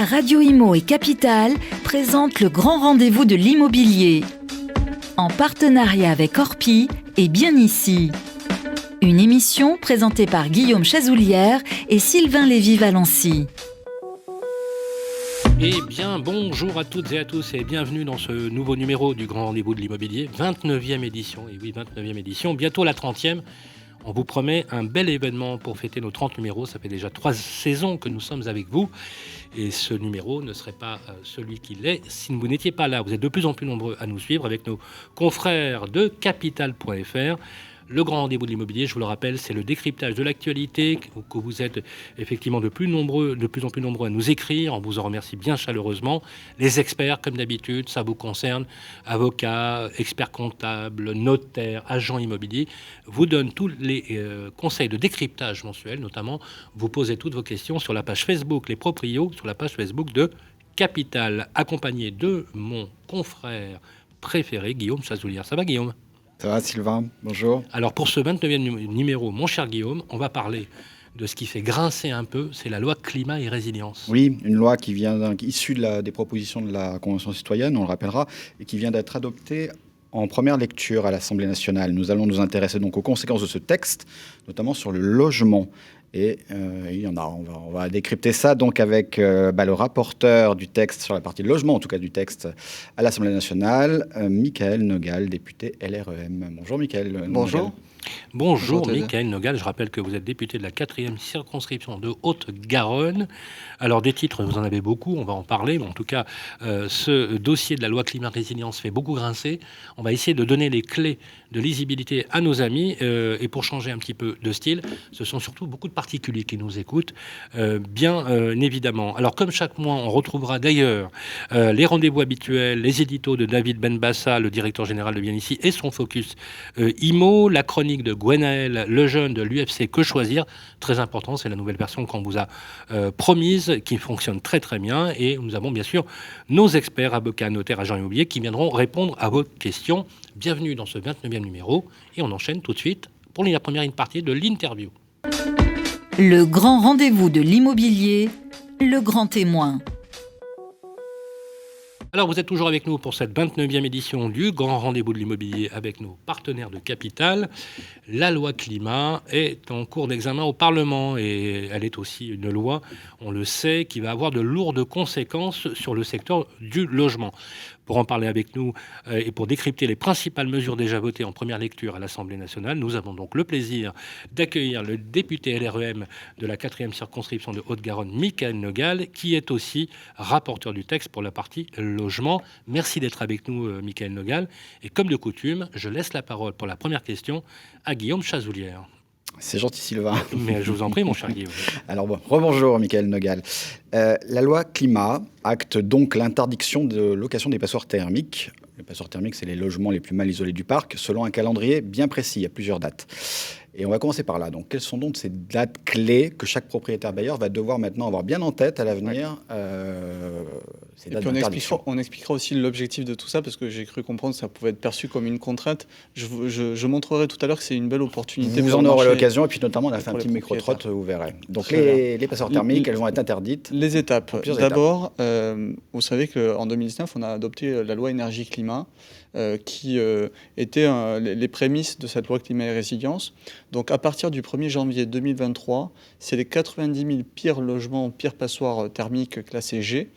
Radio Imo et Capital présentent le grand rendez-vous de l'immobilier. En partenariat avec Orpi et Bien Ici. Une émission présentée par Guillaume Chazoulière et Sylvain Lévy-Valency. Eh bien, bonjour à toutes et à tous et bienvenue dans ce nouveau numéro du Grand Rendez-vous de l'Immobilier, 29e édition. Et oui, 29e édition, bientôt la 30e. On vous promet un bel événement pour fêter nos 30 numéros. Ça fait déjà 3 saisons que nous sommes avec vous. Et ce numéro ne serait pas celui qu'il est si vous n'étiez pas là. Vous êtes de plus en plus nombreux à nous suivre avec nos confrères de Capital.fr. Le grand rendez-vous de l'immobilier, je vous le rappelle, c'est le décryptage de l'actualité, que vous êtes effectivement de plus en plus nombreux à nous écrire. On vous en remercie bien chaleureusement. Les experts, comme d'habitude, ça vous concerne, avocats, experts comptables, notaires, agents immobiliers, vous donnent tous les conseils de décryptage mensuel, notamment vous posez toutes vos questions sur la page Facebook, les proprios, sur la page Facebook de Capital, accompagné de mon confrère préféré, Guillaume Chazoulière. Ça va, Guillaume ? Ça va, Sylvain? Bonjour. Alors, pour ce 29e numéro, mon cher Guillaume, on va parler de ce qui fait grincer un peu, c'est la loi climat et résilience. Oui, une loi qui vient issue des propositions de la Convention citoyenne, on le rappellera, et qui vient d'être adoptée en première lecture à l'Assemblée nationale. Nous allons nous intéresser donc aux conséquences de ce texte, notamment sur le logement. Et on va décrypter ça donc avec le rapporteur du texte sur la partie logement, en tout cas du texte à l'Assemblée nationale, Michaël Nogal, député LREM. Bonjour Michaël. Bonjour. Bonjour Michaël Nogal, je rappelle que vous êtes député de la 4e circonscription de Haute-Garonne. Alors des titres, vous en avez beaucoup, on va en parler, mais en tout cas, ce dossier de la loi climat-résilience fait beaucoup grincer. On va essayer de donner les clés de lisibilité à nos amis, et pour changer un petit peu de style, ce sont surtout beaucoup de particuliers qui nous écoutent, bien évidemment. Alors comme chaque mois, on retrouvera d'ailleurs les rendez-vous habituels, les éditos de David Benbassa, le directeur général de Bien Ici, et son focus IMO, la chronique de Gwenaël Lejeune de l'UFC Que Choisir, très important, c'est la nouvelle version qu'on vous a promise, qui fonctionne très très bien, et nous avons bien sûr nos experts, avocats, notaires, agents immobiliers qui viendront répondre à vos questions. Bienvenue dans ce 29e numéro, et on enchaîne tout de suite pour la première partie de l'interview. Le grand rendez-vous de l'immobilier, le grand témoin. Alors, vous êtes toujours avec nous pour cette 29e édition du Grand Rendez-vous de l'Immobilier avec nos partenaires de Capital. La loi climat est en cours d'examen au Parlement et elle est aussi une loi, on le sait, qui va avoir de lourdes conséquences sur le secteur du logement. Pour en parler avec nous et pour décrypter les principales mesures déjà votées en première lecture à l'Assemblée nationale, nous avons donc le plaisir d'accueillir le député LREM de la 4e circonscription de Haute-Garonne, Michaël Nogal, qui est aussi rapporteur du texte pour la partie logement. Merci d'être avec nous, Michaël Nogal. Et comme de coutume, je laisse la parole pour la première question à Guillaume Chazoulière. C'est gentil, Sylvain. Mais je vous en prie, mon cher Guillaume. Alors rebonjour, Michaël Nogal. La loi climat acte donc l'interdiction de location des passoires thermiques. Les passoires thermiques, c'est les logements les plus mal isolés du parc, selon un calendrier bien précis. Il y a plusieurs dates. Et on va commencer par là. Donc, quelles sont donc ces dates clés que chaque propriétaire bailleur va devoir maintenant avoir bien en tête à l'avenir? Et puis on expliquera aussi l'objectif de tout ça, parce que j'ai cru comprendre que ça pouvait être perçu comme une contrainte. Je montrerai tout à l'heure que c'est une belle opportunité. Vous en aurez l'occasion, et puis notamment on a fait un petit micro-trotte, vous verrez. Donc les passoires thermiques, elles vont être interdites. Les étapes. D'abord, vous savez qu'en 2019, on a adopté la loi énergie-climat, qui était les prémices de cette loi climat et résilience. Donc à partir du 1er janvier 2023, c'est les 90 000 pires logements, pires passoires thermiques classés G,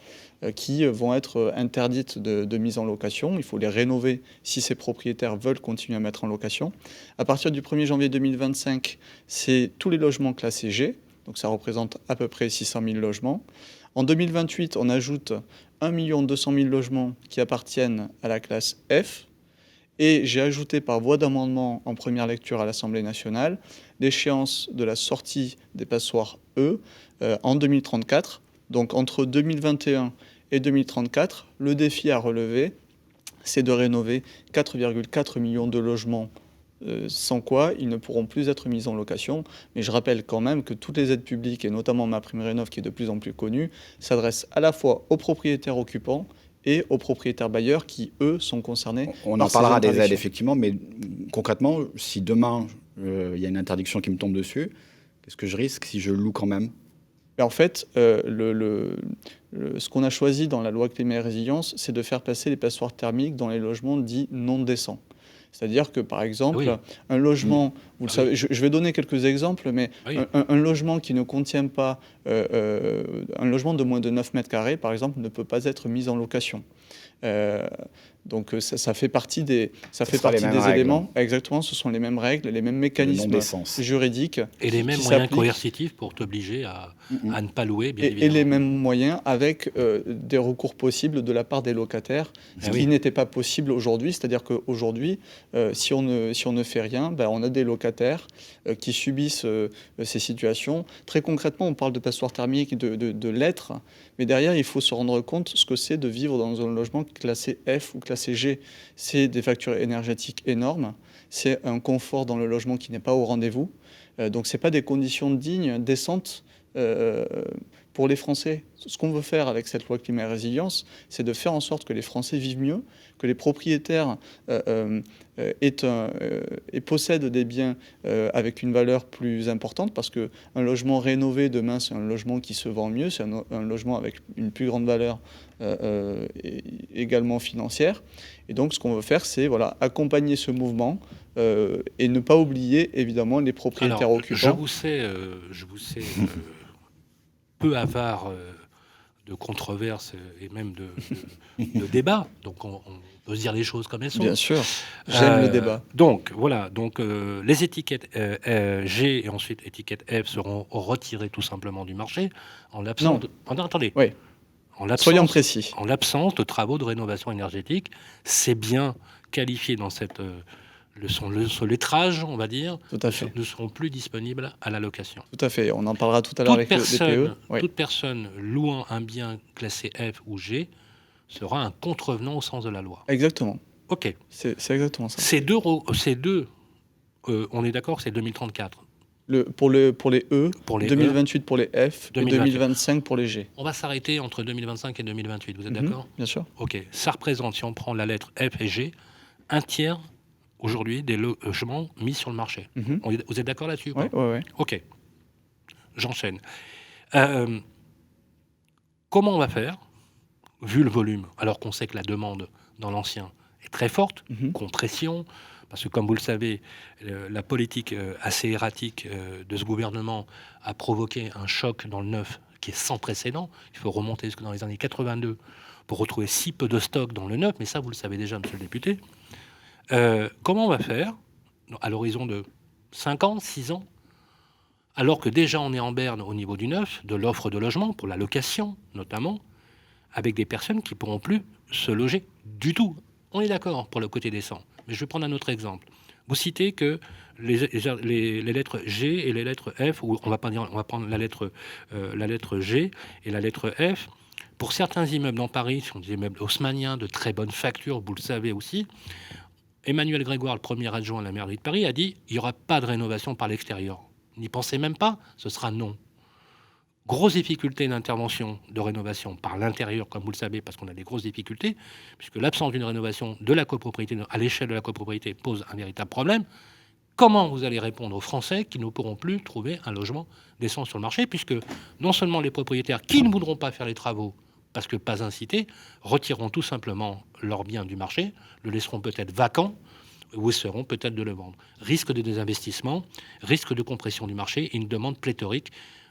qui vont être interdites de mise en location. Il faut les rénover si ces propriétaires veulent continuer à mettre en location. À partir du 1er janvier 2025, c'est tous les logements classés G, donc ça représente à peu près 600 000 logements. En 2028, on ajoute 1 200 000 logements qui appartiennent à la classe F. Et j'ai ajouté par voie d'amendement en première lecture à l'Assemblée nationale l'échéance de la sortie des passoires E en 2034. Donc entre 2021 et 2034, le défi à relever, c'est de rénover 4,4 millions de logements, sans quoi ils ne pourront plus être mis en location. Mais je rappelle quand même que toutes les aides publiques, et notamment MaPrimeRénov', qui est de plus en plus connue, s'adressent à la fois aux propriétaires occupants et aux propriétaires bailleurs qui, eux, sont concernés. On en parlera des aides, effectivement, mais concrètement, si demain, il y a une interdiction qui me tombe dessus, qu'est-ce que je risque si je loue quand même ? Et en fait, ce qu'on a choisi dans la loi climat et résilience, c'est de faire passer les passoires thermiques dans les logements dits non décents. C'est-à-dire que, par exemple, un logement, vous le savez, je vais donner quelques exemples, mais un logement qui ne contient pas, un logement de moins de 9 mètres carrés, par exemple, ne peut pas être mis en location. Donc ça fait partie des éléments. Exactement, ce sont les mêmes règles, les mêmes mécanismes juridiques. Et les mêmes moyens coercitifs pour t'obliger à ne pas louer, bien évidemment. Et les mêmes moyens avec des recours possibles de la part des locataires, ce qui n'était pas possible aujourd'hui. C'est-à-dire qu'aujourd'hui, si on ne fait rien, on a des locataires qui subissent ces situations. Très concrètement, on parle de passoire thermique, de lettres, mais derrière, il faut se rendre compte ce que c'est de vivre dans un logement classé F ou classé G. C'est des factures énergétiques énormes, c'est un confort dans le logement qui n'est pas au rendez-vous. Donc, ce n'est pas des conditions dignes, décentes pour les Français. Ce qu'on veut faire avec cette loi climat et résilience, c'est de faire en sorte que les Français vivent mieux, que les propriétaires possèdent des biens avec une valeur plus importante, parce qu'un logement rénové demain, c'est un logement qui se vend mieux, c'est un logement avec une plus grande valeur également financière. Et donc, ce qu'on veut faire, c'est accompagner ce mouvement et ne pas oublier, évidemment, les propriétaires occupants. Je vous sais peu avare de controverses et même de débats. Donc, on peut se dire les choses comme elles sont. Bien sûr, j'aime le débat. Donc, voilà. Donc, les étiquettes G et ensuite étiquettes F seront retirées tout simplement du marché en l'absence de... Attendez. Oui. Soyons précis. En l'absence de travaux de rénovation énergétique, c'est bien qualifié dans cette... ce lettrage, on va dire, ne seront plus disponibles à la location. Tout à fait. On en parlera tout à l'heure avec le DPE. Toute personne louant un bien classé F ou G sera un contrevenant au sens de la loi. Exactement. OK. C'est exactement ça. Ces deux on est d'accord que c'est 2034. Pour les E, 2028 pour les F, 2028. Et 2025 pour les G. On va s'arrêter entre 2025 et 2028, vous êtes d'accord ? Bien sûr. OK. Ça représente, si on prend la lettre F et G, un tiers aujourd'hui des logements mis sur le marché. Vous êtes d'accord là-dessus ? Oui. OK. J'enchaîne. Comment on va faire, vu le volume, alors qu'on sait que la demande dans l'ancien est très forte, compression, parce que comme vous le savez, la politique assez erratique de ce gouvernement a provoqué un choc dans le neuf qui est sans précédent. Il faut remonter jusque dans les années 82 pour retrouver si peu de stock dans le neuf, mais ça, vous le savez déjà, monsieur le député. Comment on va faire à l'horizon de 5 ans, 6 ans, alors que déjà on est en berne au niveau du neuf, de l'offre de logement, pour la location notamment, avec des personnes qui ne pourront plus se loger du tout. On est d'accord pour le côté décent, mais je vais prendre un autre exemple. Vous citez que les lettres G et les lettres F, ou on va prendre la lettre G et la lettre F. Pour certains immeubles dans Paris, ce sont des immeubles haussmanniens de très bonne facture, vous le savez aussi. Emmanuel Grégoire, le premier adjoint à la mairie de Paris, a dit il n'y aura pas de rénovation par l'extérieur. N'y pensez même pas, ce sera non. Grosse difficulté d'intervention de rénovation par l'intérieur, comme vous le savez, parce qu'on a des grosses difficultés, puisque l'absence d'une rénovation de la copropriété à l'échelle de la copropriété pose un véritable problème. Comment vous allez répondre aux Français qui ne pourront plus trouver un logement décent sur le marché, puisque non seulement les propriétaires qui ne voudront pas faire les travaux, parce que pas incités, retireront tout simplement leurs biens du marché, le laisseront peut-être vacant, ou essaieront peut-être de le vendre. Risque de désinvestissement, risque de compression du marché et une demande pléthorique.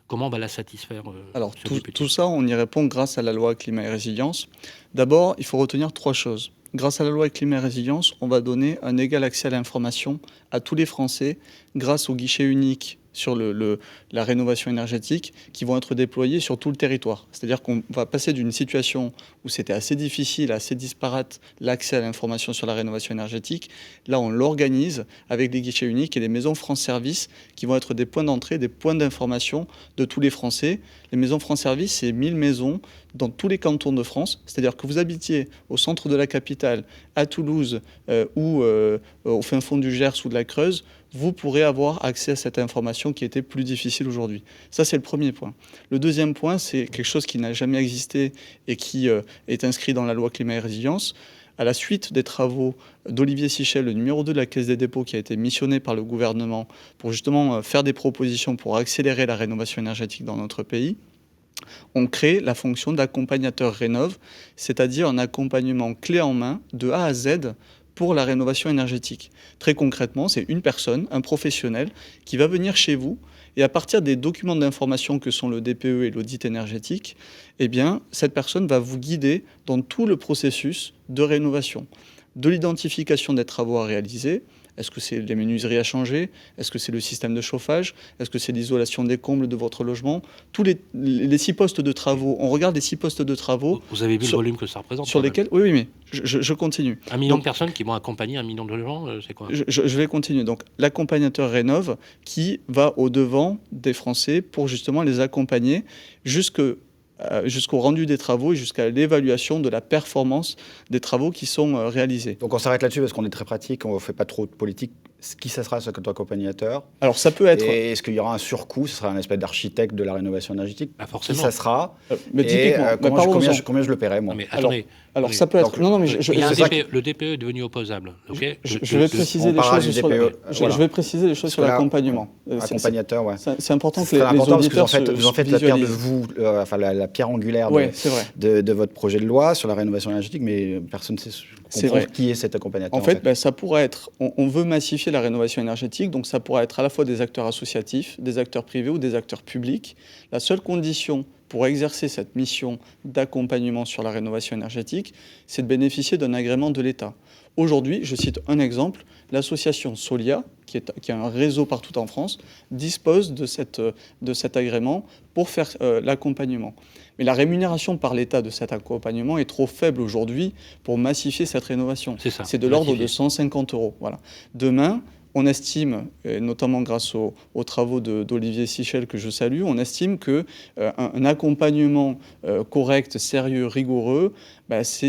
Comment on va la satisfaire Alors, tout ça, on y répond grâce à la loi climat et résilience. D'abord, il faut retenir 3 choses. Grâce à la loi climat et résilience, on va donner un égal accès à l'information à tous les Français grâce au guichet unique sur la rénovation énergétique qui vont être déployés sur tout le territoire. C'est-à-dire qu'on va passer d'une situation où c'était assez difficile, assez disparate l'accès à l'information sur la rénovation énergétique. Là, on l'organise avec des guichets uniques et des maisons France Service qui vont être des points d'entrée, des points d'information de tous les Français. Les maisons France Service, c'est 1000 maisons dans tous les cantons de France. C'est-à-dire que vous habitiez au centre de la capitale, à Toulouse ou au fin fond du Gers ou de la Creuse, vous pourrez avoir accès à cette information qui était plus difficile aujourd'hui. Ça, c'est le premier point. Le deuxième point, c'est quelque chose qui n'a jamais existé et qui est inscrit dans la loi climat et résilience. À la suite des travaux d'Olivier Sichel, le numéro 2 de la Caisse des dépôts, qui a été missionné par le gouvernement pour justement faire des propositions pour accélérer la rénovation énergétique dans notre pays, on crée la fonction d'accompagnateur rénov', c'est-à-dire un accompagnement clé en main de A à Z pour la rénovation énergétique. Très concrètement, c'est une personne, un professionnel, qui va venir chez vous et à partir des documents d'information que sont le DPE et l'audit énergétique, eh bien, cette personne va vous guider dans tout le processus de rénovation, de l'identification des travaux à réaliser. Est-ce que c'est les menuiseries à changer? Est-ce que c'est le système de chauffage? Est-ce que c'est l'isolation des combles de votre logement? Tous les 6 postes de travaux, on regarde les 6 postes de travaux. Vous avez vu le volume que ça représente? Sur lesquels, oui, mais je continue. 1 million de personnes qui vont accompagner 1 million de gens, c'est quoi? Je vais continuer. Donc, l'accompagnateur rénov' qui va au-devant des Français pour justement les accompagner jusqu'au rendu des travaux et jusqu'à l'évaluation de la performance des travaux qui sont réalisés. Donc on s'arrête là-dessus parce qu'on est très pratique, on ne fait pas trop de politique. Qui ça sera, cet accompagnateur? Alors ça peut être... Et est-ce qu'il y aura un surcoût? Ce sera un espèce d'architecte de la rénovation énergétique? Forcément. Qui ça sera? Mais typiquement, combien je le paierai, moi? Non, mais attendez. Alors ça peut être... Non, mais le DPE est devenu opposable. Okay, je vais préciser les choses sur je vais préciser les choses sur l'accompagnement. Accompagnateur, ouais. C'est important que les auditeurs vous en faites la pierre de vous, enfin la pierre angulaire de votre projet de loi sur la rénovation énergétique, mais personne ne sait comprendre qui est cet accompagnateur. En fait, ça pourrait être... On veut massifier la rénovation énergétique, donc ça pourrait être à la fois des acteurs associatifs, des acteurs privés ou des acteurs publics. La seule condition pour exercer cette mission d'accompagnement sur la rénovation énergétique, c'est de bénéficier d'un agrément de l'État. Aujourd'hui, je cite un exemple, l'association Solia, qui a un réseau partout en France, dispose de cet agrément pour faire l'accompagnement. Mais la rémunération par l'État de cet accompagnement est trop faible aujourd'hui pour massifier cette rénovation. C'est de l'ordre de 150 €. Voilà. Demain, on estime, notamment grâce aux travaux d'Olivier Sichel que je salue, on estime qu'un accompagnement correct, sérieux, rigoureux,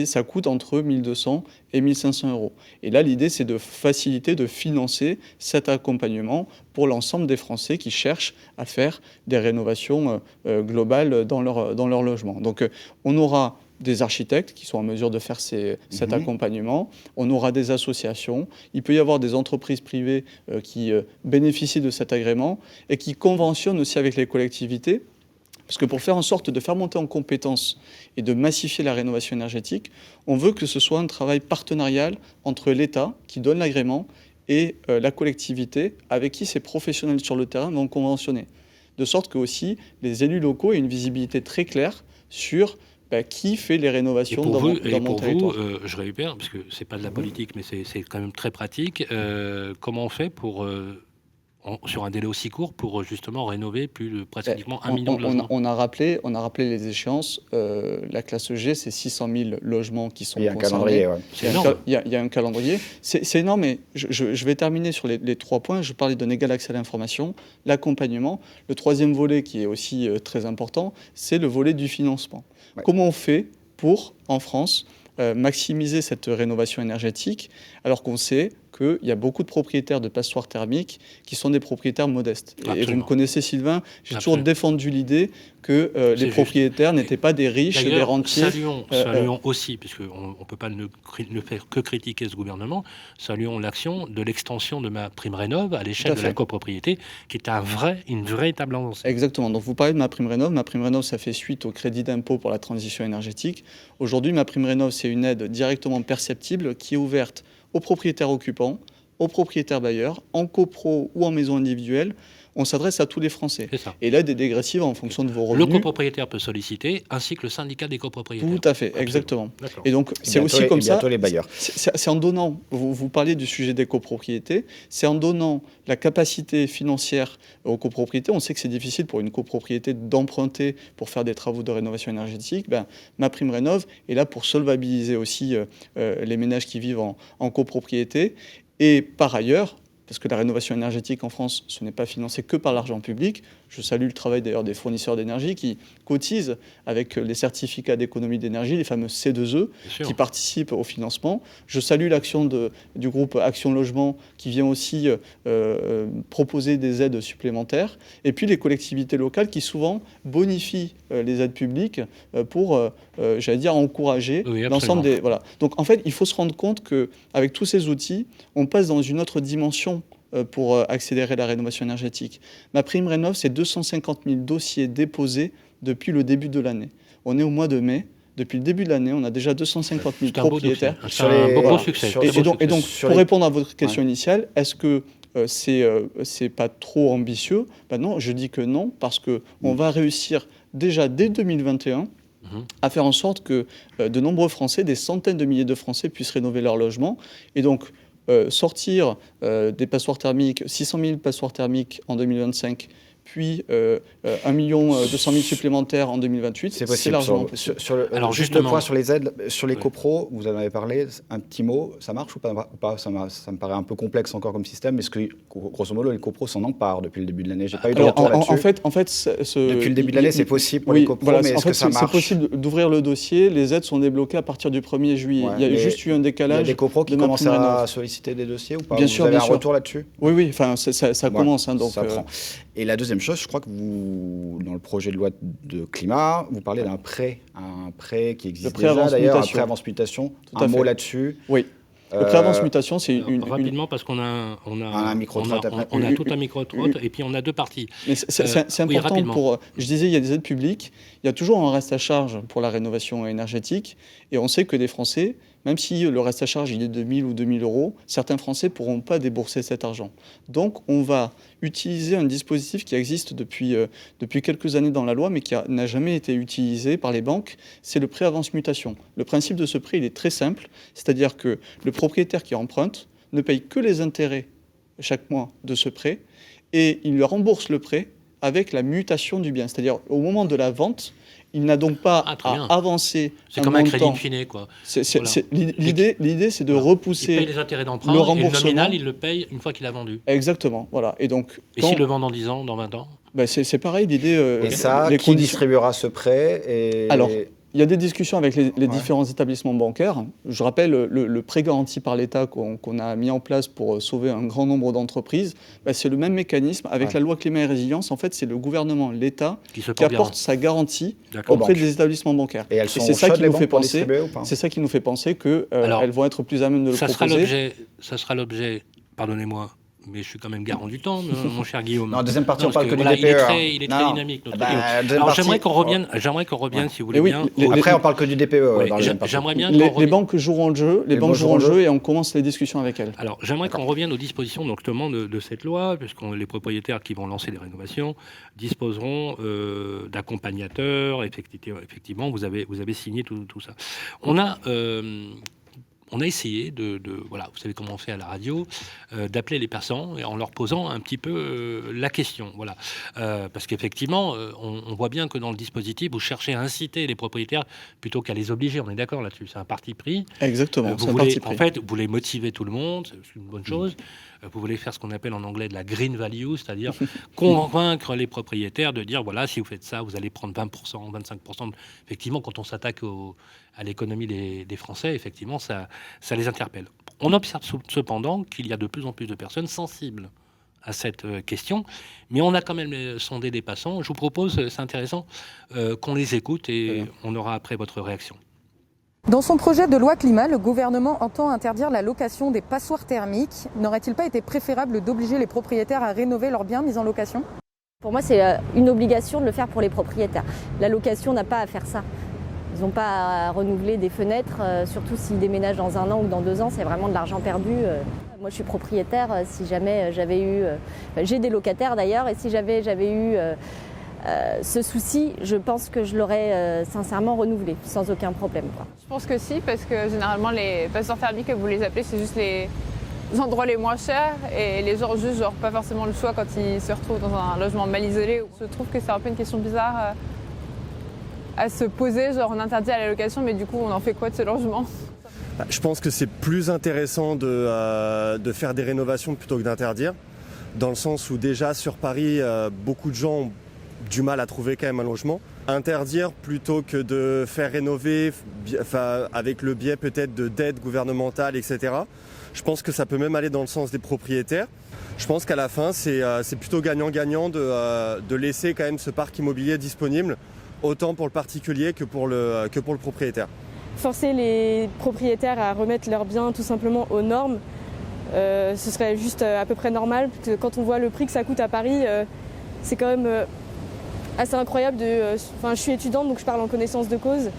ça coûte entre 1 200 et 1 500 €. Et là, l'idée, c'est de faciliter, de financer cet accompagnement pour l'ensemble des Français qui cherchent à faire des rénovations globales dans leur logement. Donc, on aura des architectes qui sont en mesure de faire cet accompagnement. On aura des associations. Il peut y avoir des entreprises privées qui bénéficient de cet agrément et qui conventionnent aussi avec les collectivités. Parce que pour faire en sorte de faire monter en compétences et de massifier la rénovation énergétique, on veut que ce soit un travail partenarial entre l'État qui donne l'agrément et la collectivité avec qui ces professionnels sur le terrain vont conventionner. De sorte que aussi les élus locaux aient une visibilité très claire sur qui fait les rénovations dans mon territoire. Je récupère, parce que ce n'est pas de la politique, mais c'est quand même très pratique. Comment on fait pour, sur un délai aussi court pour justement rénover pratiquement 1 million de logements? On a rappelé les échéances. La classe G, c'est 600 000 logements qui sont concernés. Il y a un calendrier. C'est énorme, mais je vais terminer sur les 3 points. Je parlais d'un égal accès à l'information, l'accompagnement. Le 3e volet, qui est aussi très important, c'est le volet du financement. Ouais. Comment on fait pour, en France, maximiser cette rénovation énergétique, alors qu'on sait qu'il y a beaucoup de propriétaires de passoires thermiques qui sont des propriétaires modestes. Et vous me connaissez, Sylvain, j'ai toujours défendu l'idée que les propriétaires n'étaient pas des riches, des rentiers. Saluons aussi, puisqu'on ne peut pas ne faire que critiquer ce gouvernement, saluons l'action de l'extension de MaPrimeRénov' à l'échelle de la copropriété, qui est une véritable avancée. Exactement. Donc vous parlez de MaPrimeRénov'. MaPrimeRénov', ça fait suite au crédit d'impôt pour la transition énergétique. Aujourd'hui, MaPrimeRénov', c'est une aide directement perceptible qui est ouverte aux propriétaires occupants, aux propriétaires bailleurs, en copro ou en maison individuelle. On s'adresse à tous les Français. Et l'aide est dégressive en fonction de vos revenus. Le copropriétaire peut solliciter, ainsi que le syndicat des copropriétaires. Tout à fait, absolument. Exactement. Et donc, c'est aussi comme ça. Les bailleurs. C'est en donnant, vous parlez du sujet des copropriétés, c'est en donnant la capacité financière aux copropriétés. On sait que c'est difficile pour une copropriété d'emprunter pour faire des travaux de rénovation énergétique. MaPrimeRénov' est là pour solvabiliser aussi les ménages qui vivent en copropriété. Et par ailleurs, parce que la rénovation énergétique en France, ce n'est pas financé que par l'argent public. Je salue le travail d'ailleurs des fournisseurs d'énergie qui cotisent avec les certificats d'économie d'énergie, les fameux C2E, qui participent au financement. Je salue l'action du groupe Action Logement qui vient aussi proposer des aides supplémentaires. Et puis les collectivités locales qui souvent bonifient les aides publiques pour, encourager l'ensemble des... Voilà. Donc en fait, il faut se rendre compte qu'avec tous ces outils, on passe dans une autre dimension pour accélérer la rénovation énergétique. MaPrimeRénov', c'est 250 000 dossiers déposés depuis le début de l'année. On est au mois de mai. Depuis le début de l'année, on a déjà 250 000 propriétaires. C'est un beau succès. Et donc, pour répondre à votre question initiale, est-ce que c'est pas trop ambitieux? Non, je dis que non, parce qu'on va réussir déjà dès 2021 à faire en sorte que de nombreux Français, des centaines de milliers de Français puissent rénover leur logement. Et donc, sortir des passoires thermiques, 600 000 passoires thermiques en 2025, puis 1 200 000 supplémentaires en 2028, c'est largement possible. Alors juste le point sur les aides, sur les copros, vous en avez parlé, un petit mot, ça marche ou pas? Ça me paraît un peu complexe encore comme système, mais est-ce que, grosso modo, les copros s'en emparent depuis le début de l'année? J'ai pas eu de retour là-dessus. En fait, depuis le début de l'année, c'est possible pour les copros, mais est-ce que ça marche? C'est possible d'ouvrir le dossier, les aides sont débloquées à partir du 1er juillet. Il y a juste eu un décalage. Il y a des copros qui commencent à solliciter des dossiers ou pas? Bien sûr, vous avez un retour là-dessus? Oui, enfin, ça commence. Donc, ça prend. Et la deuxième chose, je crois que vous, dans le projet de loi de climat, vous parlez d'un prêt, qui existe déjà d'ailleurs, un prêt avance mutation. Un mot là-dessus. Oui. Le prêt avance mutation, c'est rapidement parce qu'on a un micro-trotte après. On a tout un micro-trotte et puis on a deux parties. C'est important pour. Je disais, il y a des aides publiques. Il y a toujours un reste à charge pour la rénovation énergétique, et on sait que des Français, même si le reste à charge il est de 1 000 ou 2 000 euros, certains Français ne pourront pas débourser cet argent. Donc on va utiliser un dispositif qui existe depuis quelques années dans la loi, mais qui n'a jamais été utilisé par les banques, c'est le prêt avance mutation. Le principe de ce prêt, il est très simple, c'est-à-dire que le propriétaire qui emprunte ne paye que les intérêts chaque mois de ce prêt, et il lui rembourse le prêt avec la mutation du bien. C'est-à-dire au moment de la vente, il n'a donc pas à avancer. C'est comme un crédit fini, quoi. L'idée, c'est de repousser. Il paye les intérêts d'emprunt, le remboursement. Et le nominal, il le paye une fois qu'il a vendu. Exactement, voilà. Et s'il le vend dans 10 ans, dans 20 ans? C'est pareil, l'idée. Et ça, qui distribuera ce prêt? Alors, il y a des discussions avec les différents établissements bancaires. Je rappelle le prêt garanti par l'État qu'on a mis en place pour sauver un grand nombre d'entreprises. C'est le même mécanisme. Avec la loi climat et résilience, en fait, c'est le gouvernement, l'État, qui apporte sa garantie auprès des établissements bancaires. Et c'est ça qui nous fait penser. C'est ça qui nous fait penser qu'elles vont être plus à même de le proposer. Ça sera l'objet, pardonnez-moi, mais je suis quand même garant du temps, mon cher Guillaume. Non, deuxième partie, on parle que du DPE. Il est très dynamique, notre Guillaume. Alors j'aimerais qu'on revienne, si vous voulez bien. Après, on parle que du DPE dans la deuxième partie. J'aimerais bien les banques joueront le jeu, et on commence les discussions avec elles. Alors j'aimerais qu'on revienne aux dispositions notamment de cette loi, puisque les propriétaires qui vont lancer des rénovations disposeront d'accompagnateurs. Effectivement, vous avez signé tout ça. On a essayé voilà, vous savez comment on fait à la radio, d'appeler les passants et en leur posant un petit peu la question. Voilà. Parce qu'effectivement, on voit bien que dans le dispositif, vous cherchez à inciter les propriétaires plutôt qu'à les obliger. On est d'accord là-dessus. C'est un parti pris. Exactement. En fait, vous voulez motiver tout le monde, c'est une bonne chose. Vous voulez faire ce qu'on appelle en anglais de la green value, c'est-à-dire convaincre les propriétaires de dire, voilà, si vous faites ça, vous allez prendre 20%, 25%. Effectivement, quand on s'attaque à l'économie des Français, effectivement, ça les interpelle. On observe cependant qu'il y a de plus en plus de personnes sensibles à cette question, mais on a quand même sondé des passants. Je vous propose, c'est intéressant, qu'on les écoute et on aura après votre réaction. Dans son projet de loi climat, le gouvernement entend interdire la location des passoires thermiques. N'aurait-il pas été préférable d'obliger les propriétaires à rénover leurs biens mis en location ? Pour moi, c'est une obligation de le faire pour les propriétaires. La location n'a pas à faire ça. Ils n'ont pas à renouveler des fenêtres, surtout s'ils déménagent dans 1 an ou dans 2 ans, c'est vraiment de l'argent perdu. Moi, je suis propriétaire, si jamais j'avais eu... j'ai des locataires d'ailleurs, et si j'avais eu... ce souci, je pense que je l'aurais sincèrement renouvelé, sans aucun problème, quoi. Je pense que si, parce que généralement les passoires thermiques, comme vous les appelez, c'est juste les endroits les moins chers et les gens juste pas forcément le choix quand ils se retrouvent dans un logement mal isolé. Je trouve que c'est un peu une question bizarre à se poser, on interdit à la location, mais du coup on en fait quoi de ce logement ? Je pense que c'est plus intéressant de faire des rénovations plutôt que d'interdire, dans le sens où déjà sur Paris, beaucoup de gens ont du mal à trouver quand même un logement. Interdire plutôt que de faire rénover avec le biais peut-être d'aides gouvernementales, etc. Je pense que ça peut même aller dans le sens des propriétaires. Je pense qu'à la fin, c'est plutôt gagnant-gagnant de laisser quand même ce parc immobilier disponible, autant pour le particulier que pour le propriétaire. Forcer les propriétaires à remettre leurs biens tout simplement aux normes, ce serait juste à peu près normal. Parce que quand on voit le prix que ça coûte à Paris, c'est quand même assez incroyable je suis étudiante, donc je parle en connaissance de cause,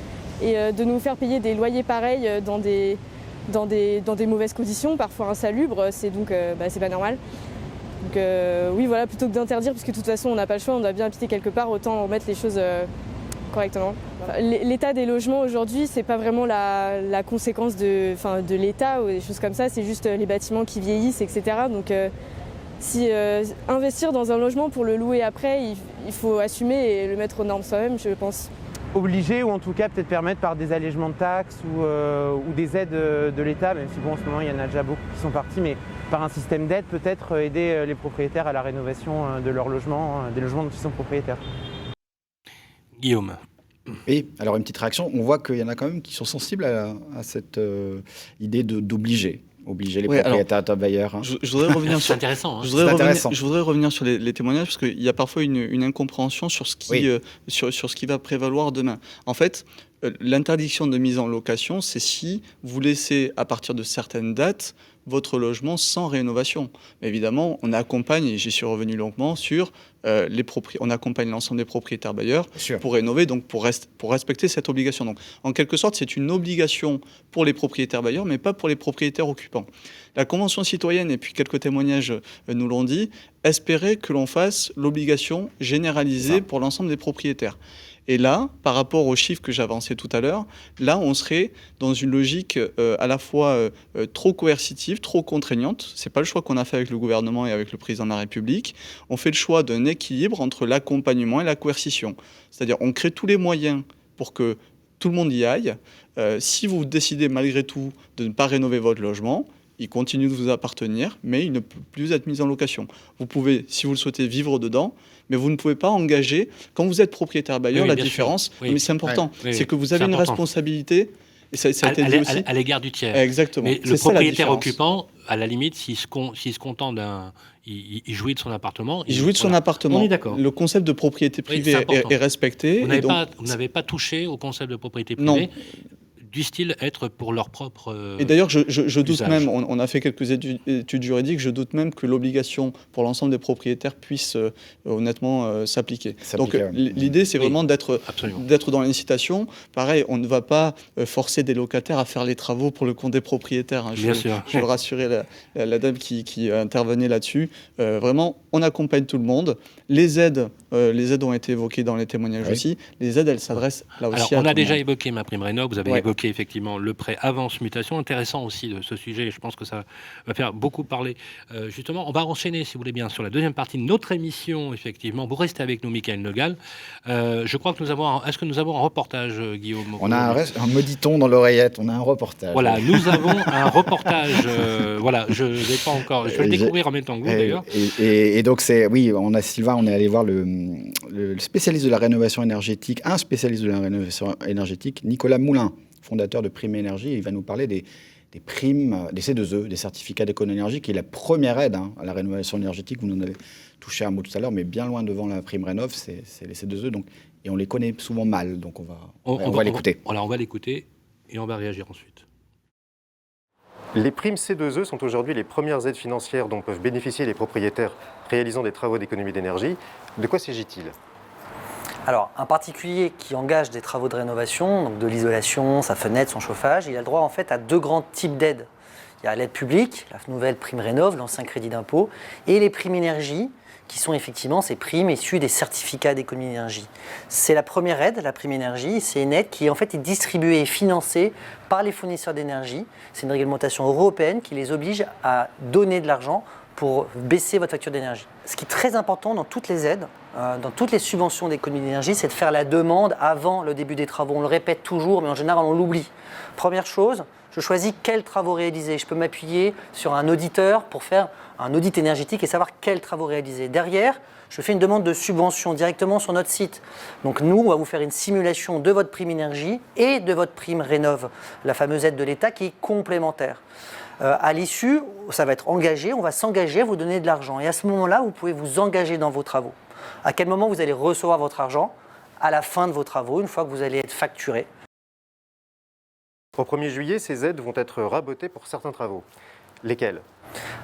et de nous faire payer des loyers pareils dans des mauvaises conditions, parfois insalubres, c'est pas normal. Donc oui, voilà, plutôt que d'interdire, parce que de toute façon on n'a pas le choix, on doit bien habiter quelque part, autant remettre les choses correctement. L'état des logements aujourd'hui, c'est pas vraiment la conséquence de l'état ou des choses comme ça, c'est juste les bâtiments qui vieillissent, etc. Donc si investir dans un logement pour le louer après, il faut assumer et le mettre aux normes soi-même, je pense. Obligé, ou en tout cas peut-être permettre par des allègements de taxes ou des aides de l'État, même si en ce moment il y en a déjà beaucoup qui sont partis, mais par un système d'aide peut-être aider les propriétaires à la rénovation de leurs logements, des logements dont ils sont propriétaires. Guillaume. Et alors une petite réaction, on voit qu'il y en a quand même qui sont sensibles à cette idée obliger les propriétaires bailleurs. Je voudrais revenir sur... C'est intéressant. Je voudrais revenir sur les témoignages, parce qu'il y a parfois une incompréhension sur ce qui va prévaloir demain. En fait, l'interdiction de mise en location, c'est si vous laissez à partir de certaines dates votre logement sans rénovation. Mais évidemment, on accompagne, et j'y suis revenu longuement, sur on accompagne l'ensemble des propriétaires bailleurs pour rénover, donc pour respecter cette obligation. Donc, en quelque sorte, c'est une obligation pour les propriétaires bailleurs, mais pas pour les propriétaires occupants. La Convention citoyenne, et puis quelques témoignages nous l'ont dit, espérait que l'on fasse l'obligation généralisée pour l'ensemble des propriétaires. Et là, par rapport aux chiffres que j'avançais tout à l'heure, là, on serait dans une logique à la fois trop coercitive, trop contraignante. Ce n'est pas le choix qu'on a fait avec le gouvernement et avec le président de la République. On fait le choix d'un équilibre entre l'accompagnement et la coercition. C'est-à-dire, on crée tous les moyens pour que tout le monde y aille. Si vous décidez malgré tout de ne pas rénover votre logement, il continue de vous appartenir, mais il ne peut plus être mis en location. Vous pouvez, si vous le souhaitez, vivre dedans, mais vous ne pouvez pas engager. Quand vous êtes propriétaire bailleur, la différence, mais c'est important, c'est que vous avez une responsabilité, et ça a été dit aussi. À l'égard du tiers. Exactement. Mais le propriétaire occupant, à la limite, s'il se contente il jouit de son appartement. Il jouit de son appartement. On est d'accord. Le concept de propriété privée est respecté. Vous n'avez pas touché au concept de propriété privée. Non. Du style être pour leur propre Et d'ailleurs, je doute même, on a fait quelques études juridiques, je doute même que l'obligation pour l'ensemble des propriétaires puisse honnêtement s'appliquer. Donc l'idée, c'est vraiment d'être dans l'incitation. Pareil, on ne va pas forcer des locataires à faire les travaux pour le compte des propriétaires. Hein. Je veux rassurer la dame qui intervenait là-dessus. Vraiment, on accompagne tout le monde. Les aides ont été évoquées dans les témoignages aussi. Les aides, elles s'adressent là aussi à tout le monde. On a déjà évoqué MaPrimeRénov', vous avez évoqué effectivement le prêt avance mutation. Intéressant aussi de ce sujet, je pense que ça va faire beaucoup parler. Justement, on va enchaîner, si vous voulez bien, sur la deuxième partie de notre émission, effectivement. Vous restez avec nous, Michael Nogal. Je crois que est-ce que nous avons un reportage, Guillaume? On a me dit-on dans l'oreillette, on a un reportage. Voilà, nous avons un reportage. Voilà, je ne vais pas encore... Je vais le découvrir en même temps que vous, d'ailleurs. Et donc, on a Sylvain, on est allé voir le spécialiste de la rénovation énergétique, un spécialiste de la rénovation énergétique, Nicolas Moulin, fondateur de Prime Énergie, et il va nous parler des primes, des C2E, des certificats d'économie-énergie, qui est la première aide à la rénovation énergétique. Vous en avez touché un mot tout à l'heure, mais bien loin devant la prime Rénov', c'est les C2E, donc, et on les connaît souvent mal, donc on va l'écouter. On va l'écouter et on va réagir ensuite. Les primes C2E sont aujourd'hui les premières aides financières dont peuvent bénéficier les propriétaires réalisant des travaux d'économie d'énergie. De quoi s'agit-il ? Alors, un particulier qui engage des travaux de rénovation, donc de l'isolation, sa fenêtre, son chauffage, il a le droit en fait à deux grands types d'aides. Il y a l'aide publique, la nouvelle prime Rénov', l'ancien crédit d'impôt, et les primes énergie, qui sont effectivement ces primes issues des certificats d'économie d'énergie. C'est la première aide, la prime énergie, c'est une aide qui en fait est distribuée et financée par les fournisseurs d'énergie. C'est une réglementation européenne qui les oblige à donner de l'argent pour baisser votre facture d'énergie. Ce qui est très important dans toutes les aides, dans toutes les subventions d'économie d'énergie, c'est de faire la demande avant le début des travaux. On le répète toujours, mais en général, on l'oublie. Première chose, je choisis quels travaux réaliser. Je peux m'appuyer sur un auditeur pour faire un audit énergétique et savoir quels travaux réaliser. Derrière, je fais une demande de subvention directement sur notre site. Donc nous, on va vous faire une simulation de votre prime énergie et de votre prime Rénov', la fameuse aide de l'État qui est complémentaire. À l'issue, ça va être engagé, on va s'engager à vous donner de l'argent. Et à ce moment-là, vous pouvez vous engager dans vos travaux. À quel moment vous allez recevoir votre argent? À la fin de vos travaux, une fois que vous allez être facturé. Au 1er juillet, ces aides vont être rabotées pour certains travaux. Lesquels ?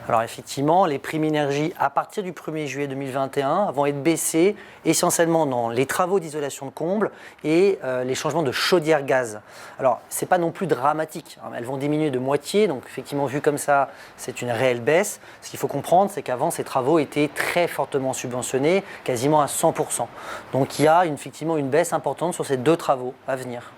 Alors effectivement, les primes énergie à partir du 1er juillet 2021 vont être baissées essentiellement dans les travaux d'isolation de combles et les changements de chaudière gaz. Alors ce n'est pas non plus dramatique, hein, elles vont diminuer de moitié, donc effectivement vu comme ça, c'est une réelle baisse. Ce qu'il faut comprendre, c'est qu'avant ces travaux étaient très fortement subventionnés, quasiment à 100%. Donc il y a effectivement une baisse importante sur ces 2 travaux à venir.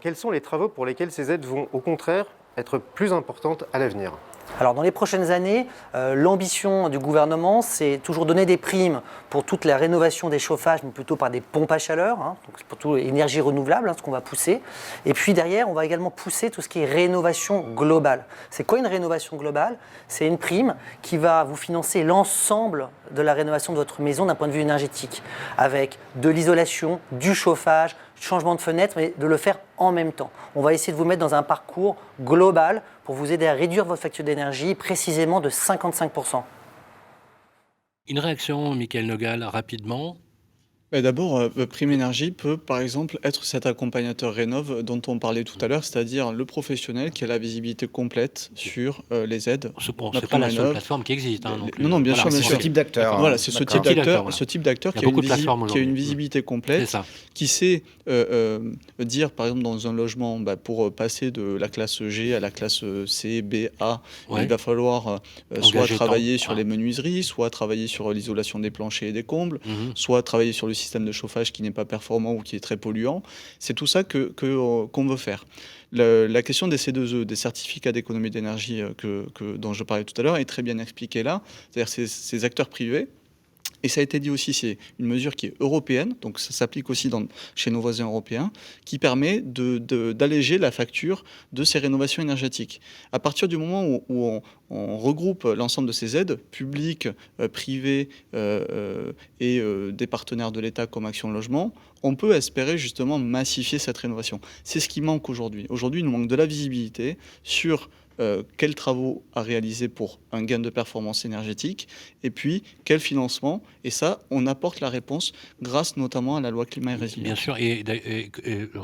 Quels sont les travaux pour lesquels ces aides vont au contraire être plus importantes à l'avenir ? Alors dans les prochaines années, l'ambition du gouvernement, c'est toujours donner des primes pour toute la rénovation des chauffages, mais plutôt par des pompes à chaleur, hein, donc c'est plutôt énergie renouvelable, hein, ce qu'on va pousser. Et puis derrière, on va également pousser tout ce qui est rénovation globale. C'est quoi une rénovation globale ? C'est une prime qui va vous financer l'ensemble de la rénovation de votre maison d'un point de vue énergétique, avec de l'isolation, du chauffage, changement de fenêtre, mais de le faire en même temps. On va essayer de vous mettre dans un parcours global pour vous aider à réduire votre facture d'énergie précisément de 55%. Une réaction, Michael Nogal, rapidement. D'abord, Prime Énergie peut, par exemple, être cet accompagnateur rénov dont on parlait tout à l'heure, c'est-à-dire le professionnel qui a la visibilité complète sur les aides. C'est pas la seule plateforme qui existe. Hein, non, bien sûr. C'est ce type d'acteur. Voilà, c'est ce type d'acteur qui a une visibilité complète, qui sait dire, par exemple, dans un logement, pour passer de la classe G à la classe C, B, A, il va falloir soit travailler sur les menuiseries, soit travailler sur l'isolation des planchers et des combles, soit travailler sur le système de chauffage qui n'est pas performant ou qui est très polluant. C'est tout ça qu'on veut faire. La question des C2E, des certificats d'économie d'énergie dont je parlais tout à l'heure, est très bien expliquée là. C'est-à-dire ces acteurs privés. Et ça a été dit aussi, c'est une mesure qui est européenne, donc ça s'applique aussi chez nos voisins européens, qui permet d'alléger la facture de ces rénovations énergétiques. À partir du moment où on regroupe l'ensemble de ces aides, publiques, privées et des partenaires de l'État comme Action Logement, on peut espérer justement massifier cette rénovation. C'est ce qui manque aujourd'hui. Aujourd'hui, il nous manque de la visibilité sur quels travaux à réaliser pour un gain de performance énergétique et puis quel financement. Et ça, on apporte la réponse grâce notamment à la loi climat et résilience. Bien sûr, et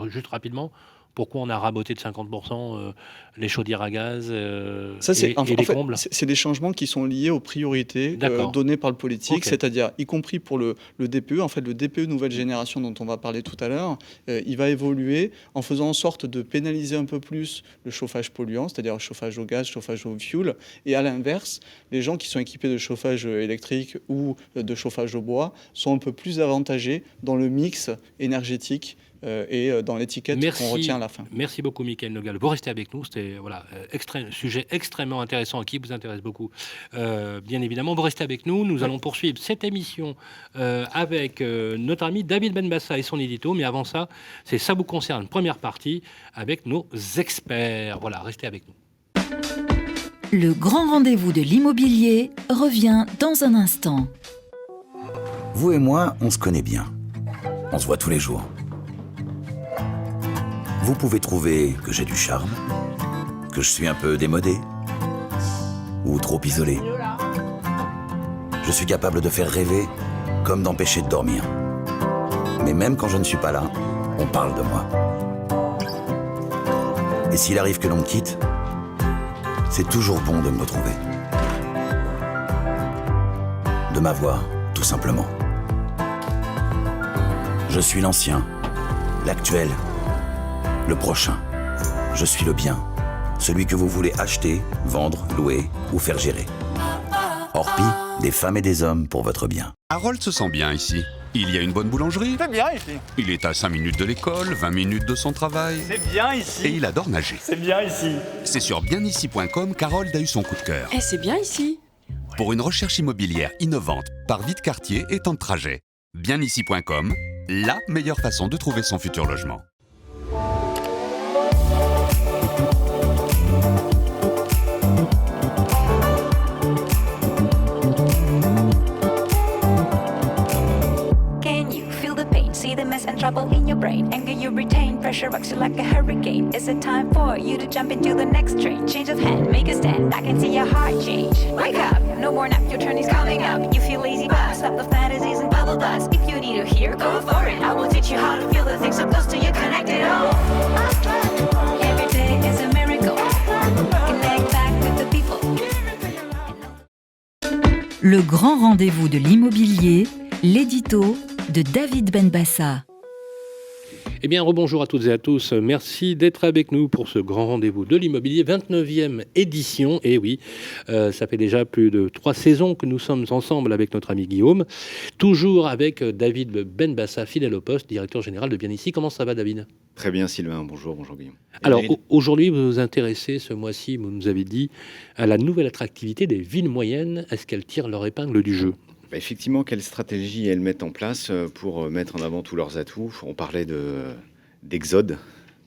juste rapidement, pourquoi on a raboté de 50% les chaudières à gaz et les combles ? C'est des changements qui sont liés aux priorités données par le politique, c'est-à-dire y compris pour le DPE. En fait, le DPE nouvelle génération dont on va parler tout à l'heure, il va évoluer en faisant en sorte de pénaliser un peu plus le chauffage polluant, c'est-à-dire le chauffage au gaz, chauffage au fioul, et à l'inverse, les gens qui sont équipés de chauffage électrique ou de chauffage au bois sont un peu plus avantagés dans le mix énergétique et dans l'étiquette qu'on retient à la fin. Merci beaucoup, Michael Nogal. Vous restez avec nous. C'était sujet extrêmement intéressant qui vous intéresse beaucoup. Bien évidemment, vous restez avec nous. Nous allons poursuivre cette émission avec notre ami David Benbassa et son édito. Mais avant ça, c'est Ça vous concerne, première partie, avec nos experts. Voilà, restez avec nous. Le grand rendez-vous de l'immobilier revient dans un instant. Vous et moi, on se connaît bien. On se voit tous les jours. Vous pouvez trouver que j'ai du charme, que je suis un peu démodé, ou trop isolé. Je suis capable de faire rêver, comme d'empêcher de dormir. Mais même quand je ne suis pas là, on parle de moi. Et s'il arrive que l'on me quitte, c'est toujours bon de me retrouver. De m'avoir, tout simplement. Je suis l'ancien, l'actuel, le prochain. Je suis le bien, celui que vous voulez acheter, vendre, louer ou faire gérer. Orpi, des femmes et des hommes pour votre bien. Harold se sent bien ici. Il y a une bonne boulangerie. C'est bien ici. Il est à 5 minutes de l'école, 20 minutes de son travail. C'est bien ici. Et il adore nager. C'est bien ici. C'est sur bienici.com qu'Harold a eu son coup de cœur. Et c'est bien ici. Pour une recherche immobilière innovante, par vie de quartier et temps de trajet. Bienici.com, la meilleure façon de trouver son futur logement. See the mess and trouble in your brain. Anger you retain, pressure rocks you like a hurricane. Is it time for you to jump into the next train? Change of hand, make a stand, I can see your heart change. Wake up, no more nap, your turn is coming up. You feel lazy, but stop the fantasies and bubble dust. If you need to hear, go for it. I will teach you how to feel the things so close to you, connect it all. Every day is a miracle. Connect back with the people. Le grand rendez-vous de l'immobilier, l'édito de David Benbassa. Eh bien, rebonjour à toutes et à tous. Merci d'être avec nous pour ce grand rendez-vous de l'immobilier, 29e édition. Et oui, ça fait déjà plus de 3 saisons que nous sommes ensemble avec notre ami Guillaume. Toujours avec David Benbassa, fidèle au poste, directeur général de Bien Ici. Comment ça va, David ? Très bien, Sylvain. Bonjour Guillaume. Alors, aujourd'hui, vous vous intéressez, ce mois-ci, vous nous avez dit, à la nouvelle attractivité des villes moyennes. Est-ce qu'elles tirent leur épingle du jeu ? Effectivement, quelle stratégie elles mettent en place pour mettre en avant tous leurs atouts ? On parlait d'exode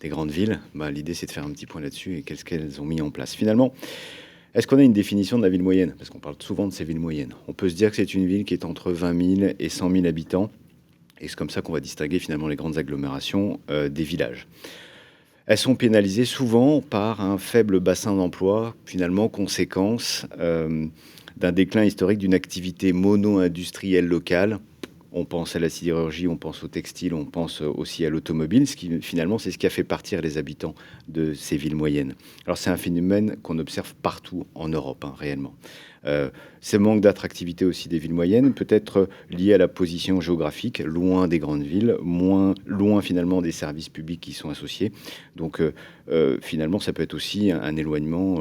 des grandes villes. L'idée, c'est de faire un petit point là-dessus et qu'est-ce qu'elles ont mis en place. Finalement, est-ce qu'on a une définition de la ville moyenne ? Parce qu'on parle souvent de ces villes moyennes. On peut se dire que c'est une ville qui est entre 20 000 et 100 000 habitants. Et c'est comme ça qu'on va distinguer finalement les grandes agglomérations des villages. Elles sont pénalisées souvent par un faible bassin d'emploi, finalement conséquence d'un déclin historique d'une activité mono-industrielle locale. On pense à la sidérurgie, on pense au textile, on pense aussi à l'automobile, ce qui finalement c'est ce qui a fait partir les habitants de ces villes moyennes. Alors c'est un phénomène qu'on observe partout en Europe, réellement. Ce manque d'attractivité aussi des villes moyennes peut être lié à la position géographique, loin des grandes villes, loin finalement des services publics qui sont associés. Donc finalement ça peut être aussi un éloignement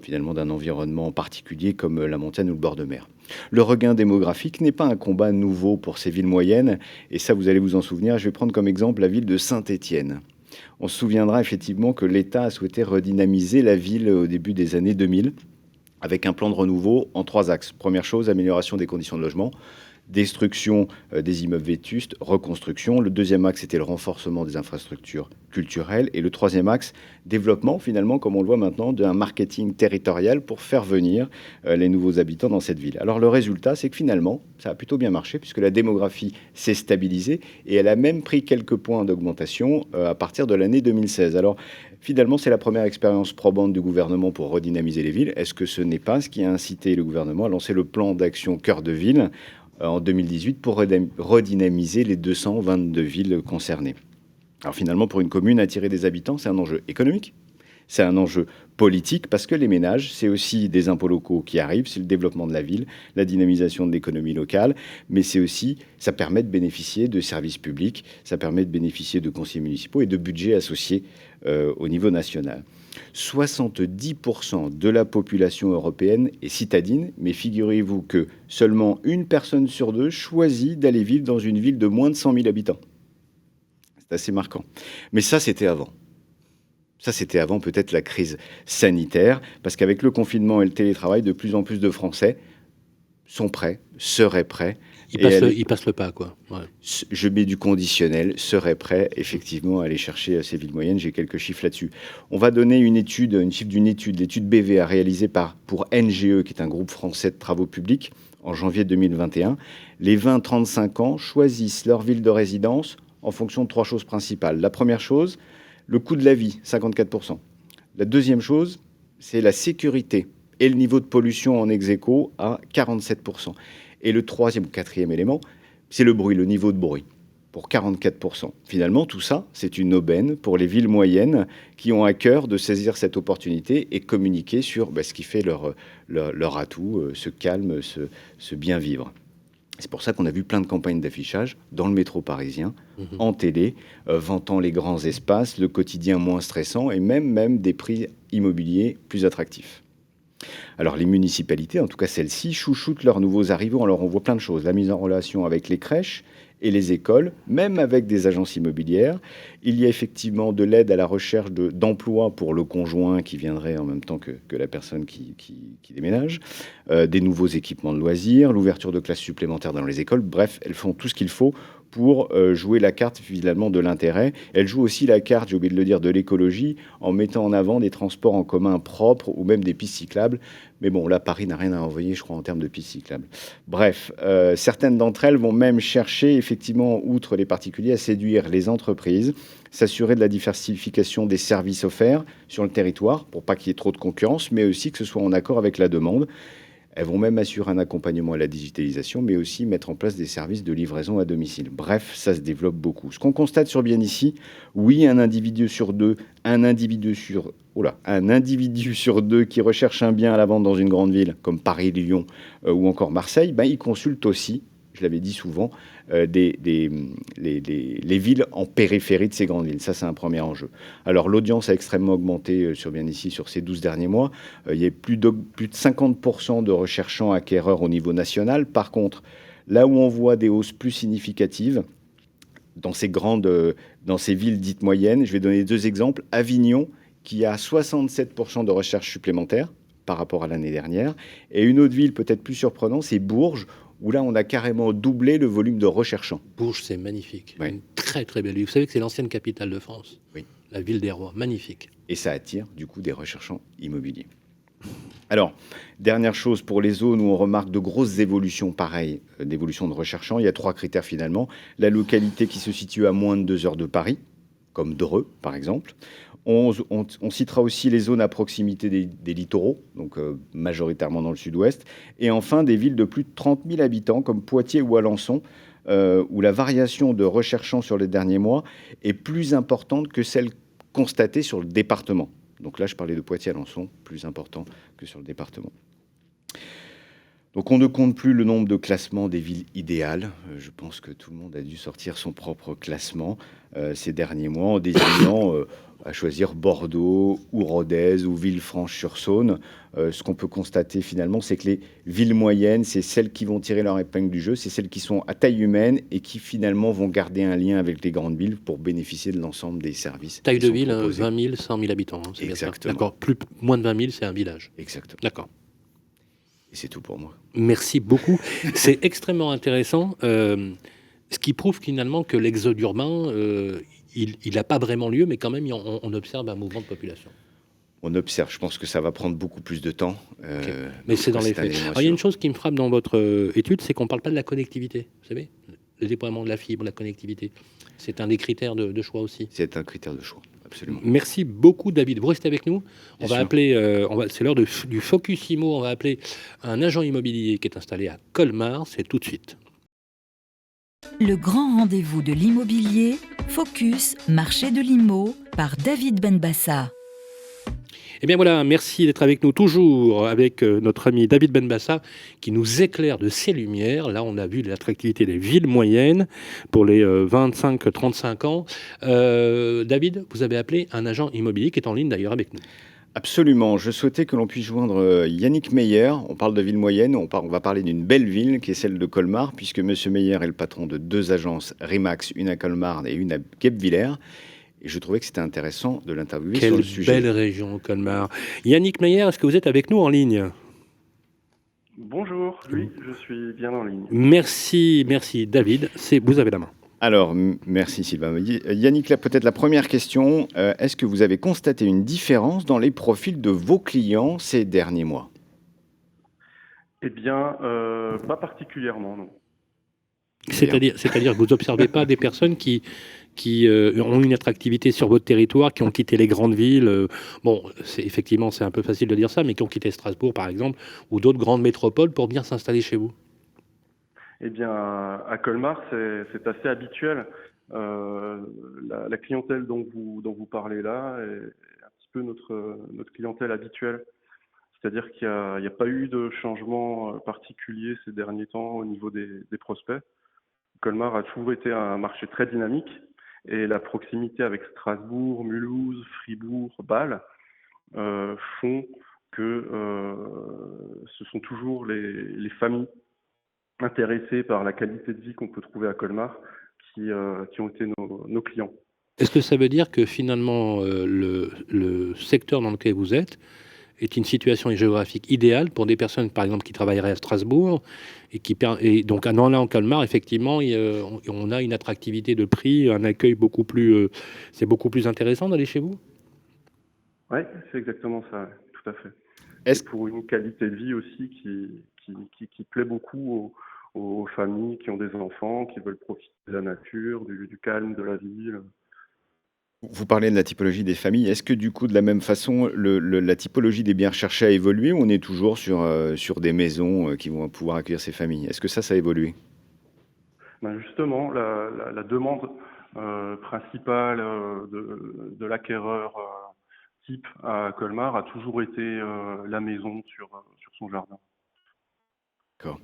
finalement d'un environnement particulier comme la montagne ou le bord de mer. Le regain démographique n'est pas un combat nouveau pour ces villes moyennes, et ça vous allez vous en souvenir. Je vais prendre comme exemple la ville de Saint-Étienne. On se souviendra effectivement que l'État a souhaité redynamiser la ville au début des années 2000 avec un plan de renouveau en 3 axes. Première chose, amélioration des conditions de logement, destruction des immeubles vétustes, reconstruction. Le deuxième axe, c'était le renforcement des infrastructures culturelles. Et le troisième axe, développement, finalement, comme on le voit maintenant, d'un marketing territorial pour faire venir les nouveaux habitants dans cette ville. Alors le résultat, c'est que finalement, ça a plutôt bien marché puisque la démographie s'est stabilisée et elle a même pris quelques points d'augmentation à partir de l'année 2016. Alors finalement, c'est la première expérience probante du gouvernement pour redynamiser les villes. Est-ce que ce n'est pas ce qui a incité le gouvernement à lancer le plan d'action Cœur de Ville en 2018 pour redynamiser les 222 villes concernées? Alors finalement, pour une commune, attirer des habitants, c'est un enjeu économique, c'est un enjeu politique, parce que les ménages, c'est aussi des impôts locaux qui arrivent, c'est le développement de la ville, la dynamisation de l'économie locale, mais c'est aussi, ça permet de bénéficier de services publics, ça permet de bénéficier de conseillers municipaux et de budgets associés au niveau national. 70% de la population européenne est citadine, mais figurez-vous que seulement 1 personne sur 2 choisit d'aller vivre dans une ville de moins de 100 000 habitants. C'est assez marquant. Mais ça, c'était avant. Ça, c'était avant peut-être la crise sanitaire, parce qu'avec le confinement et le télétravail, de plus en plus de Français sont prêts, seraient prêts. Ils passent le pas, quoi. Ouais. Je mets du conditionnel, seraient prêts effectivement à aller chercher ces villes moyennes. J'ai quelques chiffres là-dessus. On va donner une chiffre d'une étude, l'étude BVA réalisée pour NGE, qui est un groupe français de travaux publics, en janvier 2021. Les 20-35 ans choisissent leur ville de résidence en fonction de 3 choses principales. La première chose, le coût de la vie, 54%. La deuxième chose, c'est la sécurité et le niveau de pollution en ex-aequo à 47%. Et le troisième ou quatrième élément, c'est le bruit, le niveau de bruit, pour 44%. Finalement, tout ça, c'est une aubaine pour les villes moyennes qui ont à cœur de saisir cette opportunité et communiquer sur ce qui fait leur atout, ce calme, ce bien vivre. C'est pour ça qu'on a vu plein de campagnes d'affichage dans le métro parisien, en télé, vantant les grands espaces, le quotidien moins stressant et même des prix immobiliers plus attractifs. Alors les municipalités, en tout cas celles-ci, chouchoutent leurs nouveaux arrivants. Alors on voit plein de choses, la mise en relation avec les crèches et les écoles, même avec des agences immobilières. Il y a effectivement de l'aide à la recherche d'emploi pour le conjoint qui viendrait en même temps que la personne qui déménage, des nouveaux équipements de loisirs, l'ouverture de classes supplémentaires dans les écoles. Bref, elles font tout ce qu'il faut pour jouer la carte finalement de l'intérêt. Elle joue aussi la carte, j'ai oublié de le dire, de l'écologie en mettant en avant des transports en commun propres ou même des pistes cyclables. Mais bon, là, Paris n'a rien à envoyer, je crois, en termes de pistes cyclables. Bref, certaines d'entre elles vont même chercher, effectivement, outre les particuliers, à séduire les entreprises, s'assurer de la diversification des services offerts sur le territoire pour pas qu'il y ait trop de concurrence, mais aussi que ce soit en accord avec la demande. Elles vont même assurer un accompagnement à la digitalisation, mais aussi mettre en place des services de livraison à domicile. Bref, ça se développe beaucoup. Ce qu'on constate sur Bien Ici, oui, un individu sur deux qui recherche un bien à la vente dans une grande ville, comme Paris, Lyon ou encore Marseille, il consulte aussi, je l'avais dit souvent, les villes en périphérie de ces grandes villes. Ça, c'est un premier enjeu. Alors, l'audience a extrêmement augmenté sur Bien Ici sur ces 12 derniers mois. Il y a plus de 50% de recherchants acquéreurs au niveau national. Par contre, là où on voit des hausses plus significatives, dans ces villes dites moyennes, je vais donner 2 exemples. Avignon, qui a 67% de recherche supplémentaires par rapport à l'année dernière. Et une autre ville peut-être plus surprenante, c'est Bourges, où là, on a carrément doublé le volume de recherchants. Bourges, c'est magnifique. Oui. Une très, très belle ville. Vous savez que c'est l'ancienne capitale de France. Oui. La ville des rois. Magnifique. Et ça attire, du coup, des recherchants immobiliers. Alors, dernière chose, pour les zones où on remarque de grosses évolutions, pareil, d'évolution de recherchants, il y a 3 critères finalement. La localité qui se situe à moins de 2 heures de Paris, comme Dreux, par exemple. On citera aussi les zones à proximité des littoraux, donc majoritairement dans le sud-ouest. Et enfin, des villes de plus de 30 000 habitants, comme Poitiers ou Alençon, où la variation de recherchants sur les derniers mois est plus importante que celle constatée sur le département. Donc là, je parlais de Poitiers-Alençon, plus important que sur le département. Donc on ne compte plus le nombre de classements des villes idéales. Je pense que tout le monde a dû sortir son propre classement ces derniers mois en désignant à choisir Bordeaux ou Rodez ou Villefranche-sur-Saône. Ce qu'on peut constater finalement, c'est que les villes moyennes, c'est celles qui vont tirer leur épingle du jeu, c'est celles qui sont à taille humaine et qui finalement vont garder un lien avec les grandes villes pour bénéficier de l'ensemble des services. Taille de ville, 20 000, 100 000 habitants. C'est exactement. D'accord, moins de 20 000, c'est un village. Exactement. D'accord. Et c'est tout pour moi. Merci beaucoup. C'est extrêmement intéressant, ce qui prouve finalement que l'exode urbain, il n'a pas vraiment lieu, mais quand même, on observe un mouvement de population. On observe, je pense que ça va prendre beaucoup plus de temps. Okay. Mais c'est dans les faits. Alors, il y a une chose qui me frappe dans votre étude, c'est qu'on ne parle pas de la connectivité. Vous savez, le déploiement de la fibre, la connectivité, c'est un des critères de choix aussi. C'est un critère de choix. Absolument. Merci beaucoup, David. Vous restez avec nous. On va appeler, c'est l'heure du Focus Immo. On va appeler un agent immobilier qui est installé à Colmar. C'est tout de suite. Le grand rendez-vous de l'immobilier, Focus, marché de l'IMO, par David Benbassa. Eh bien voilà, merci d'être avec nous toujours avec notre ami David Benbassa qui nous éclaire de ses lumières. Là, on a vu l'attractivité des villes moyennes pour les 25-35 ans. David, vous avez appelé un agent immobilier qui est en ligne d'ailleurs avec nous. Absolument. Je souhaitais que l'on puisse joindre Yannick Meyer. On parle de ville moyenne, on va parler d'une belle ville qui est celle de Colmar, puisque M. Meyer est le patron de 2 agences Remax, une à Colmar et une à Guebwiller. Et je trouvais que c'était intéressant de l'interviewer sur le sujet. Quelle belle région, Colmar. Yannick Meyer, est-ce que vous êtes avec nous en ligne ? Bonjour, oui, je suis bien en ligne. Merci David. Vous avez la main. Alors, merci Sylvain. Yannick, là, peut-être la première question. Est-ce que vous avez constaté une différence dans les profils de vos clients ces derniers mois ? Eh bien, pas particulièrement, non. C'est-à-dire que vous n'observez pas des personnes qui ont une attractivité sur votre territoire, qui ont quitté les grandes villes. Effectivement, c'est un peu facile de dire ça, mais qui ont quitté Strasbourg, par exemple, ou d'autres grandes métropoles pour venir s'installer chez vous. Eh bien, à Colmar, c'est assez habituel. La clientèle dont vous parlez là est un petit peu notre clientèle habituelle. C'est-à-dire qu'il n'y a pas eu de changement particulier ces derniers temps au niveau des prospects. Colmar a toujours été un marché très dynamique et la proximité avec Strasbourg, Mulhouse, Fribourg, Bâle font que ce sont toujours les familles intéressées par la qualité de vie qu'on peut trouver à Colmar qui ont été nos clients. Est-ce que ça veut dire que finalement le secteur dans lequel vous êtes est une situation géographique idéale pour des personnes, par exemple, qui travailleraient à Strasbourg et donc en Colmar, effectivement, on a une attractivité de prix, un accueil c'est beaucoup plus intéressant d'aller chez vous ? Oui, c'est exactement ça, tout à fait. Et pour une qualité de vie aussi qui plaît beaucoup aux familles qui ont des enfants, qui veulent profiter de la nature, du calme de la ville. Vous parlez de la typologie des familles. Est-ce que du coup, de la même façon, la typologie des biens recherchés a évolué ou on est toujours sur des maisons qui vont pouvoir accueillir ces familles? Est-ce que ça a évolué? Justement, la demande principale de l'acquéreur type à Colmar a toujours été la maison sur son jardin. D'accord.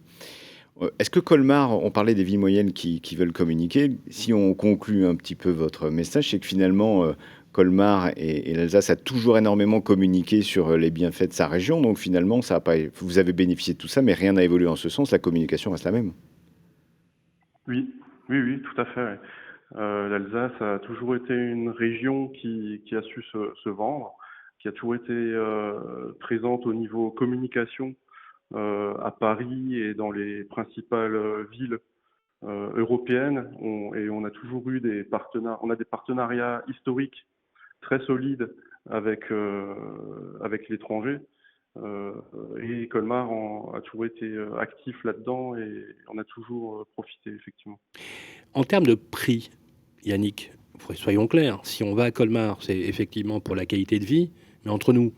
Est-ce que Colmar, on parlait des villes moyennes qui veulent communiquer, si on conclut un petit peu votre message, c'est que finalement, Colmar et l'Alsace a toujours énormément communiqué sur les bienfaits de sa région, donc finalement, ça a pas, vous avez bénéficié de tout ça, mais rien n'a évolué en ce sens, la communication reste la même. Oui, tout à fait. L'Alsace a toujours été une région qui a su se vendre, qui a toujours été présente au niveau communication à Paris et dans les principales villes européennes. On a toujours eu des partenariats historiques très solides avec l'étranger. Et Colmar a toujours été actif là-dedans et on a toujours profité, effectivement. En termes de prix, Yannick, soyons clairs, si on va à Colmar, c'est effectivement pour la qualité de vie, mais entre nous,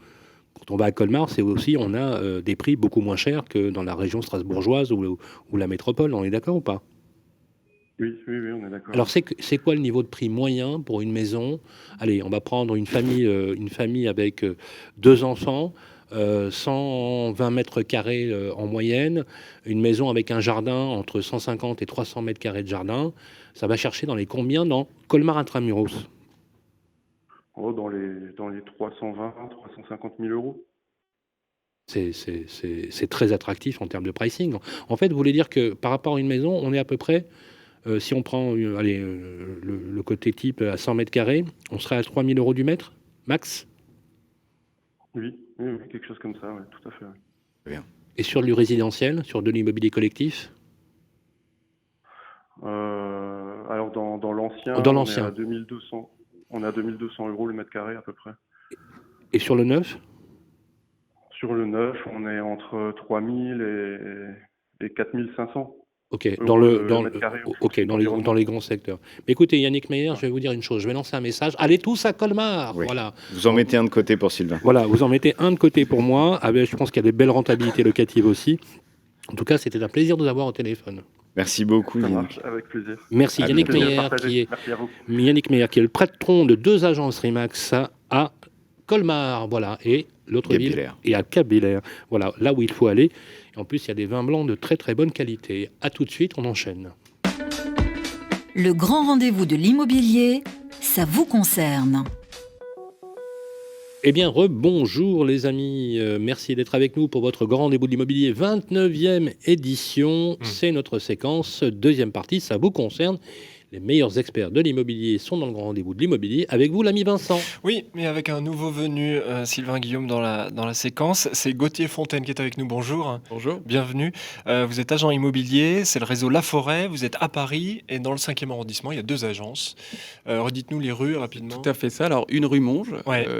quand on va à Colmar, c'est aussi, on a des prix beaucoup moins chers que dans la région strasbourgeoise ou la métropole. On est d'accord ou pas? Oui, on est d'accord. Alors, c'est quoi le niveau de prix moyen pour une maison? Allez, on va prendre une famille avec 2 enfants, 120 mètres carrés en moyenne, une maison avec un jardin entre 150 et 300 mètres carrés de jardin. Ça va chercher dans les combien dans Colmar Intramuros? Dans les 320, 350 000 euros. C'est très attractif en termes de pricing. En fait, vous voulez dire que par rapport à une maison, on est à peu près, si on prend le côté type à 100 mètres carrés, on serait à 3 000 euros du mètre, max? Oui, quelque chose comme ça, ouais, tout à fait. Très bien. Et sur du résidentiel, sur de l'immobilier collectif? Alors dans l'ancien, on est à 2200. On est à 2200 euros le mètre carré à peu près. Et sur le neuf? Sur le neuf, on est entre 3000 et 4500. Ok, dans les grands secteurs. Mais écoutez, Yannick Meyer, je vais vous dire une chose. Je vais lancer un message. Allez tous à Colmar. Oui. Voilà. Vous en mettez un de côté pour Sylvain. Voilà, vous en mettez un de côté pour moi. Je pense qu'il y a des belles rentabilités locatives aussi. En tout cas, c'était un plaisir de vous avoir au téléphone. Merci beaucoup, Yannick. Avec plaisir. Merci, Yannick Meyer, Yannick Meyer, qui est le patron de 2 agences Remax à Colmar, voilà, et l'autre ville, et à Cap-Villers. Voilà, là où il faut aller. Et en plus, il y a des vins blancs de très très bonne qualité. À tout de suite, on enchaîne. Le grand rendez-vous de l'immobilier, ça vous concerne. Eh bien, rebonjour les amis, merci d'être avec nous pour votre grand rendez-vous de l'immobilier, 29e édition. C'est notre séquence, deuxième partie, ça vous concerne. Les meilleurs experts de l'immobilier sont dans le grand rendez-vous de l'immobilier. Avec vous, l'ami Vincent. Oui, mais avec un nouveau venu, Sylvain Guillaume, dans la séquence. C'est Gauthier Fontaine qui est avec nous. Bonjour. Bonjour. Bienvenue. Vous êtes agent immobilier, c'est le réseau La Forêt. Vous êtes à Paris et dans le 5e arrondissement, il y a 2 agences. Redites-nous les rues rapidement. Tout à fait ça. Alors, une rue Monge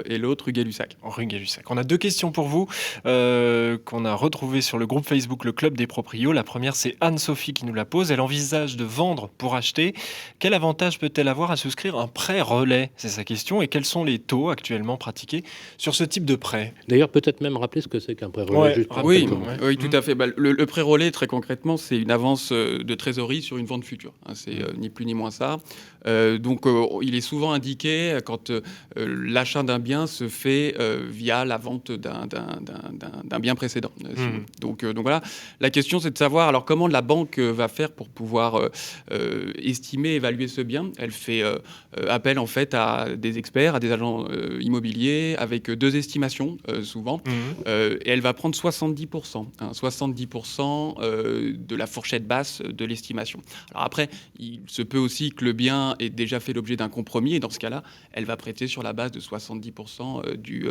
et l'autre rue Gay-Lussac. Rue Gay-Lussac. On a 2 questions pour vous qu'on a retrouvées sur le groupe Facebook Le Club des Proprios. La première, c'est Anne-Sophie qui nous la pose. Elle envisage de vendre pour acheter. Quel avantage peut-elle avoir à souscrire un prêt relais? C'est sa question. Et quels sont les taux actuellement pratiqués sur ce type de prêt? D'ailleurs, peut-être même rappeler ce que c'est qu'un prêt relais. Oui, tout à fait. Le prêt relais, très concrètement, c'est une avance de trésorerie sur une vente future. C'est ni plus ni moins ça. Donc, il est souvent indiqué quand l'achat d'un bien se fait via la vente d'un bien précédent. Donc voilà. La question, c'est de savoir alors comment la banque va faire pour pouvoir estimer, évaluer ce bien. Elle fait appel en fait à des experts, à des agents immobiliers avec 2 estimations souvent. Et elle va prendre 70%, 70% de la fourchette basse de l'estimation. Alors après, il se peut aussi que le bien ait déjà fait l'objet d'un compromis et dans ce cas-là, elle va prêter sur la base de 70% du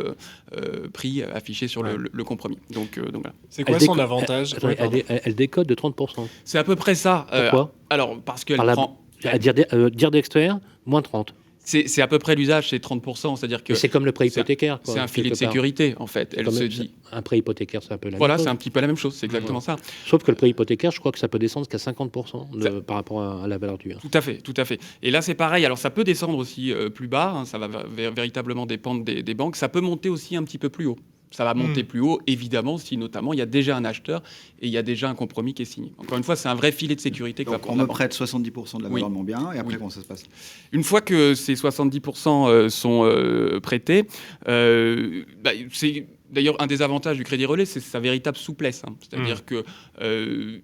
prix affiché sur le compromis. Donc voilà. C'est quoi son avantage? Elle décode de 30%. C'est à peu près ça. Pourquoi? Alors parce qu'elle prend... Dire d'expert, moins 30. C'est à peu près l'usage, c'est 30%, c'est-à-dire que... Mais c'est comme le prêt hypothécaire. C'est un filet de sécurité, en fait. Elle se dit... Un prêt hypothécaire, c'est un peu la même chose. Voilà, c'est un petit peu la même chose, c'est exactement ça. Sauf que le prêt hypothécaire, je crois que ça peut descendre jusqu'à 50% par rapport à la valeur du bien. Tout à fait, tout à fait. Et là, c'est pareil. Alors, ça peut descendre aussi plus bas, hein, ça va véritablement dépendre des banques. Ça peut monter aussi un petit peu plus haut. Ça va monter plus haut, évidemment, si notamment il y a déjà un acheteur et il y a déjà un compromis qui est signé. Encore une fois, c'est un vrai filet de sécurité. Donc on me prête 70% de la valeur de mon bien, et après comment ça se passe? Une fois que ces 70% sont prêtés, c'est d'ailleurs un des avantages du crédit relais, c'est sa véritable souplesse. Hein. C'est-à-dire que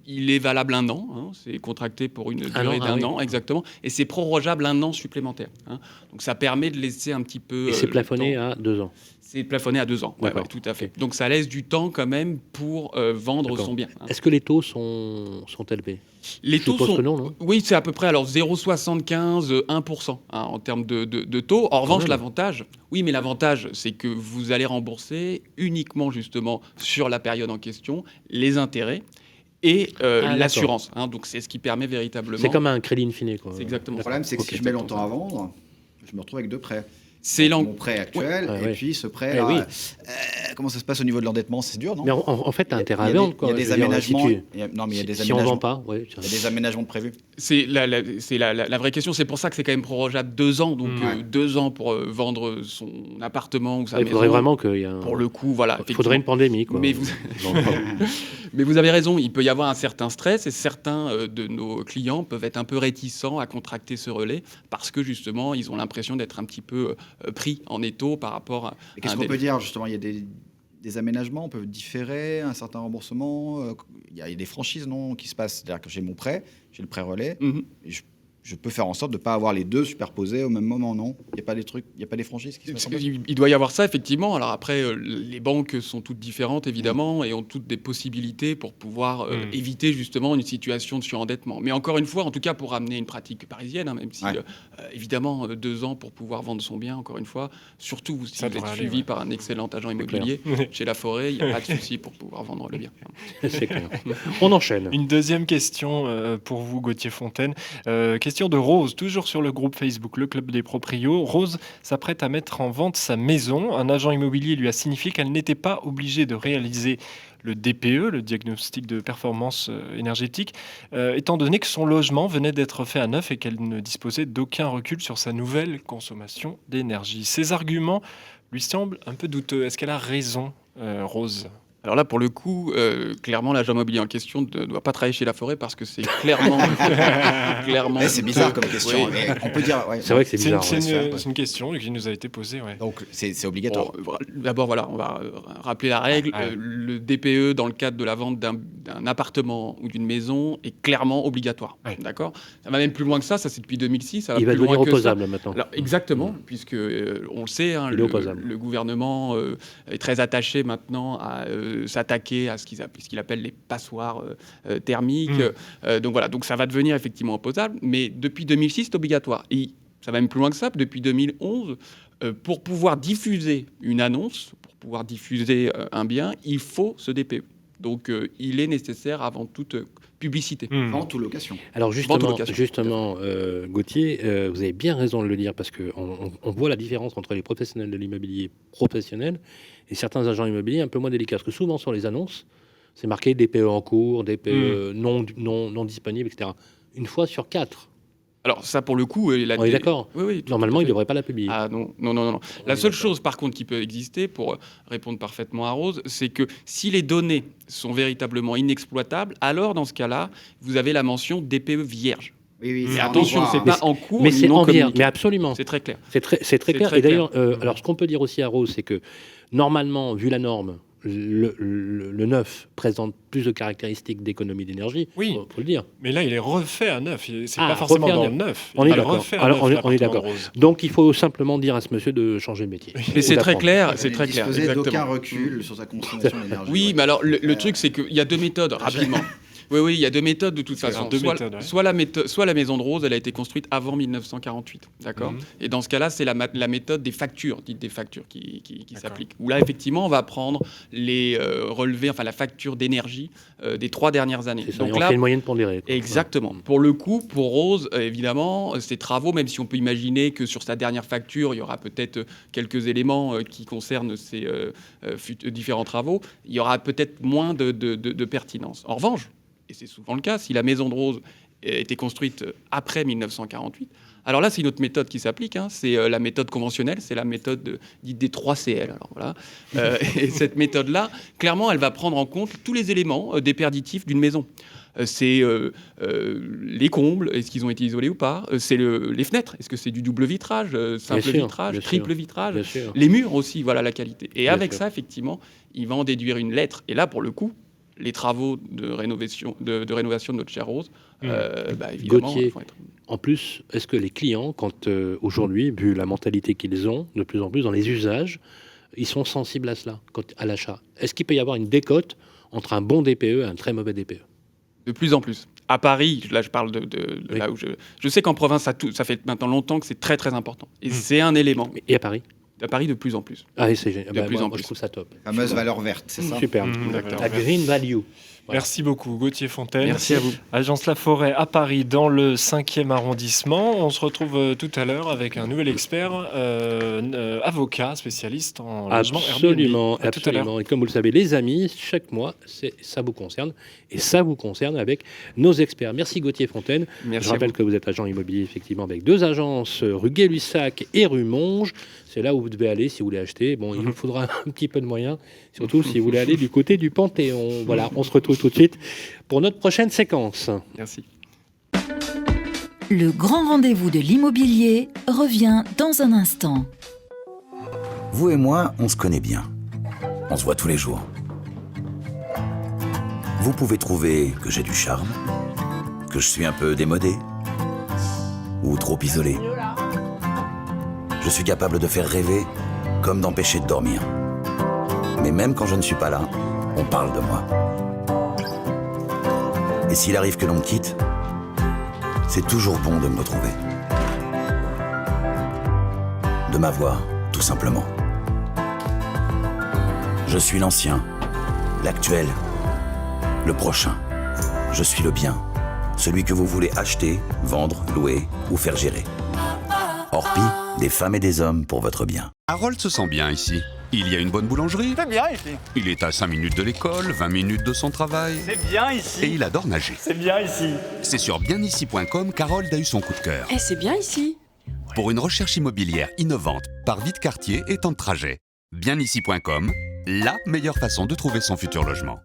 il est valable 1 an, hein, c'est contracté pour une durée d'1 an, exactement, et c'est prorogeable 1 an supplémentaire. Hein. Donc ça permet de laisser un petit peu... Et c'est plafonné à 2 ans. C'est plafonné à 2 ans, ouais, tout à fait. Donc ça laisse du temps quand même pour vendre son bien. Hein. Est-ce que les taux sont élevés? Les taux sont... non. Oui, c'est à peu près 0,75, 1% hein, en termes de taux. En revanche, l'avantage, c'est que vous allez rembourser uniquement justement sur la période en question les intérêts et l'assurance. Hein, donc c'est ce qui permet véritablement... C'est comme un crédit in fine, quoi. C'est exactement Le problème, c'est que si je mets longtemps à vendre, je me retrouve avec 2 prêts. C'est mon prêt actuel et puis ce prêt. Comment ça se passe au niveau de l'endettement? C'est dur, non? Mais en fait, tu as intérêt à vendre. Il y a des aménagements. Si on ne vend pas, il y a des aménagements prévus. C'est la vraie question. C'est pour ça que c'est quand même prorogeable 2 ans. Donc 2 ans pour vendre son appartement ou sa maison. Il faudrait vraiment qu'il y ait Pour le coup, voilà. Il faudrait une pandémie, quoi. Mais vous avez raison. Il peut y avoir un certain stress et certains de nos clients peuvent être un peu réticents à contracter ce relais parce que justement, ils ont l'impression d'être un petit peu pris en étau par rapport à... Qu'est-ce qu'on peut dire justement? Il y a des aménagements, on peut différer un certain remboursement. Il y a des franchises qui se passent. C'est-à-dire que j'ai mon prêt, j'ai le prêt relais, et je peux faire en sorte de ne pas avoir les deux superposés au même moment, non? Il n'y a pas des trucs, il n'y a pas des franchises qui se passent? Il doit y avoir ça, effectivement. Alors après, les banques sont toutes différentes, évidemment, et ont toutes des possibilités pour pouvoir éviter justement une situation de surendettement. Mais encore une fois, en tout cas pour amener une pratique parisienne, hein, même si, évidemment, 2 ans pour pouvoir vendre son bien, encore une fois, surtout si vous êtes suivi par un excellent agent immobilier chez Laforêt, il n'y a pas de souci pour pouvoir vendre le bien. C'est clair. On enchaîne. Une deuxième question pour vous, Gauthier Fontaine. Question de Rose, toujours sur le groupe Facebook, le Club des Proprios. Rose s'apprête à mettre en vente sa maison. Un agent immobilier lui a signifié qu'elle n'était pas obligée de réaliser le DPE, le diagnostic de performance énergétique, étant donné que son logement venait d'être fait à neuf et qu'elle ne disposait d'aucun recul sur sa nouvelle consommation d'énergie. Ces arguments lui semblent un peu douteux. Est-ce qu'elle a raison, Rose ? Alors là, pour le coup, clairement, l'agent immobilier en question ne doit pas travailler chez Laforêt parce que c'est clairement... c'est bizarre comme question. Oui. Mais on peut dire... C'est vrai que c'est bizarre. C'est une question qui nous a été posée. Ouais. Donc, c'est obligatoire. D'abord, voilà, on va rappeler la règle. Le DPE, dans le cadre de la vente d'un appartement ou d'une maison, est clairement obligatoire. D'accord ? Ça va même plus loin que ça. Ça, c'est depuis 2006. Ça va Il va devenir opposable maintenant. Alors, exactement, puisque on le sait, hein, le gouvernement est très attaché maintenant à... s'attaquer à ce qu'il appelle les passoires thermiques. Donc voilà, donc ça va devenir effectivement opposable, mais depuis 2006, c'est obligatoire. Et ça va même plus loin que ça, depuis 2011, pour pouvoir diffuser une annonce, pour pouvoir diffuser un bien, il faut ce DPE. Donc il est nécessaire avant toute publicité. Vente ou location. Alors justement Gauthier, vous avez bien raison de le dire, parce qu'on voit la différence entre les professionnels de l'immobilier professionnels et certains agents immobiliers un peu moins délicats. Parce que souvent sur les annonces, c'est marqué DPE en cours, DPE non disponible, etc. Une fois sur 4. Alors ça, pour le coup... On est d'accord. Oui, normalement, il ne devrait pas la publier. Ah non. La seule chose, par contre, qui peut exister, pour répondre parfaitement à Rose, c'est que si les données sont véritablement inexploitables, alors, dans ce cas-là, vous avez la mention DPE vierge. Oui, et attention, c'est pas en cours, mais c'est en vierge. Mais absolument. C'est très clair. C'est très clair. Et d'ailleurs, alors, ce qu'on peut dire aussi à Rose, c'est que, normalement, vu la norme, le neuf présente plus de caractéristiques d'économie d'énergie, oui, faut le dire. Mais là, il est refait à neuf. C'est pas forcément dans le neuf. On est d'accord. On est d'accord. Donc, il faut simplement dire à ce monsieur de changer de métier. Mais c'est très clair. C'est très clair. Il disposait d'aucun recul sur sa consommation d'énergie. Oui, mais alors, le truc, c'est qu'il y a 2 méthodes, rapidement. Oui, il y a deux méthodes de toute façon. Soit la maison de Rose, elle a été construite avant 1948, d'accord. Et dans ce cas-là, c'est la méthode des factures, dites des factures, qui s'applique. Où là, effectivement, on va prendre les relevés, enfin la facture d'énergie des 3 dernières années. C'est ça, donc là, c'est une moyenne pondérée. Exactement. Pour le coup, pour Rose, évidemment, ces travaux, même si on peut imaginer que sur sa dernière facture, il y aura peut-être quelques éléments qui concernent ces différents travaux, il y aura peut-être moins de pertinence. En revanche, et c'est souvent le cas, si la maison de Rose était construite après 1948, alors là, c'est une autre méthode qui s'applique, hein, c'est la méthode conventionnelle, c'est la méthode dite des 3 CL. Alors, voilà. Et cette méthode-là, clairement, elle va prendre en compte tous les éléments déperditifs d'une maison. C'est les combles, est-ce qu'ils ont été isolés ou pas, c'est les fenêtres, est-ce que c'est du double vitrage, simple vitrage, triple vitrage, les murs aussi, voilà la qualité. Et avec ça, effectivement, il va en déduire une lettre. Et là, pour le coup, les travaux de rénovation de notre chère Rose, évidemment, Gauthier, en plus, est-ce que les clients, quand aujourd'hui, vu la mentalité qu'ils ont, de plus en plus dans les usages, ils sont sensibles à cela, à l'achat? Est-ce qu'il peut y avoir une décote entre un bon DPE et un très mauvais DPE? De plus en plus. À Paris, là je parle de là où je sais qu'en province, ça fait maintenant longtemps que c'est très très important. Et c'est un élément. Et à Paris? À Paris, de plus en plus. Ah, c'est génial. De plus en moi, plus. je trouve ça top. Fameuse valeur verte, c'est ça? Super. La green value. Voilà. Merci beaucoup, Gauthier Fontaine. Merci à vous. Agence La Forêt à Paris, dans le 5e arrondissement. On se retrouve tout à l'heure avec un nouvel expert, avocat, spécialiste en logement Airbnb. Absolument. Et comme vous le savez, les amis, chaque mois, ça vous concerne. Et ça vous concerne avec nos experts. Merci Gauthier Fontaine. Merci. Je rappelle que vous êtes agent immobilier, effectivement, avec 2 agences, rue Gay-Lussac et rue Monge. C'est là où vous devez aller si vous voulez acheter. Bon, il vous faudra un petit peu de moyens, surtout si vous voulez aller du côté du Panthéon. Voilà, on se retrouve tout de suite pour notre prochaine séquence. Merci. Le grand rendez-vous de l'immobilier revient dans un instant. Vous et moi, on se connaît bien. On se voit tous les jours. Vous pouvez trouver que j'ai du charme, que je suis un peu démodé ou trop isolé. Je suis capable de faire rêver comme d'empêcher de dormir. Mais même quand je ne suis pas là, on parle de moi. Et s'il arrive que l'on me quitte, c'est toujours bon de me retrouver. De m'avoir, tout simplement. Je suis l'ancien, l'actuel, le prochain. Je suis le bien, celui que vous voulez acheter, vendre, louer ou faire gérer. Orpi, des femmes et des hommes pour votre bien. Harold se sent bien ici. Il y a une bonne boulangerie. C'est bien ici. Il est à 5 minutes de l'école, 20 minutes de son travail. C'est bien ici. Et il adore nager. C'est bien ici. C'est sur bienici.com qu'Harold a eu son coup de cœur. Eh, c'est bien ici. Pour une recherche immobilière innovante, par vie de quartier et temps de trajet. Bienici.com, la meilleure façon de trouver son futur logement.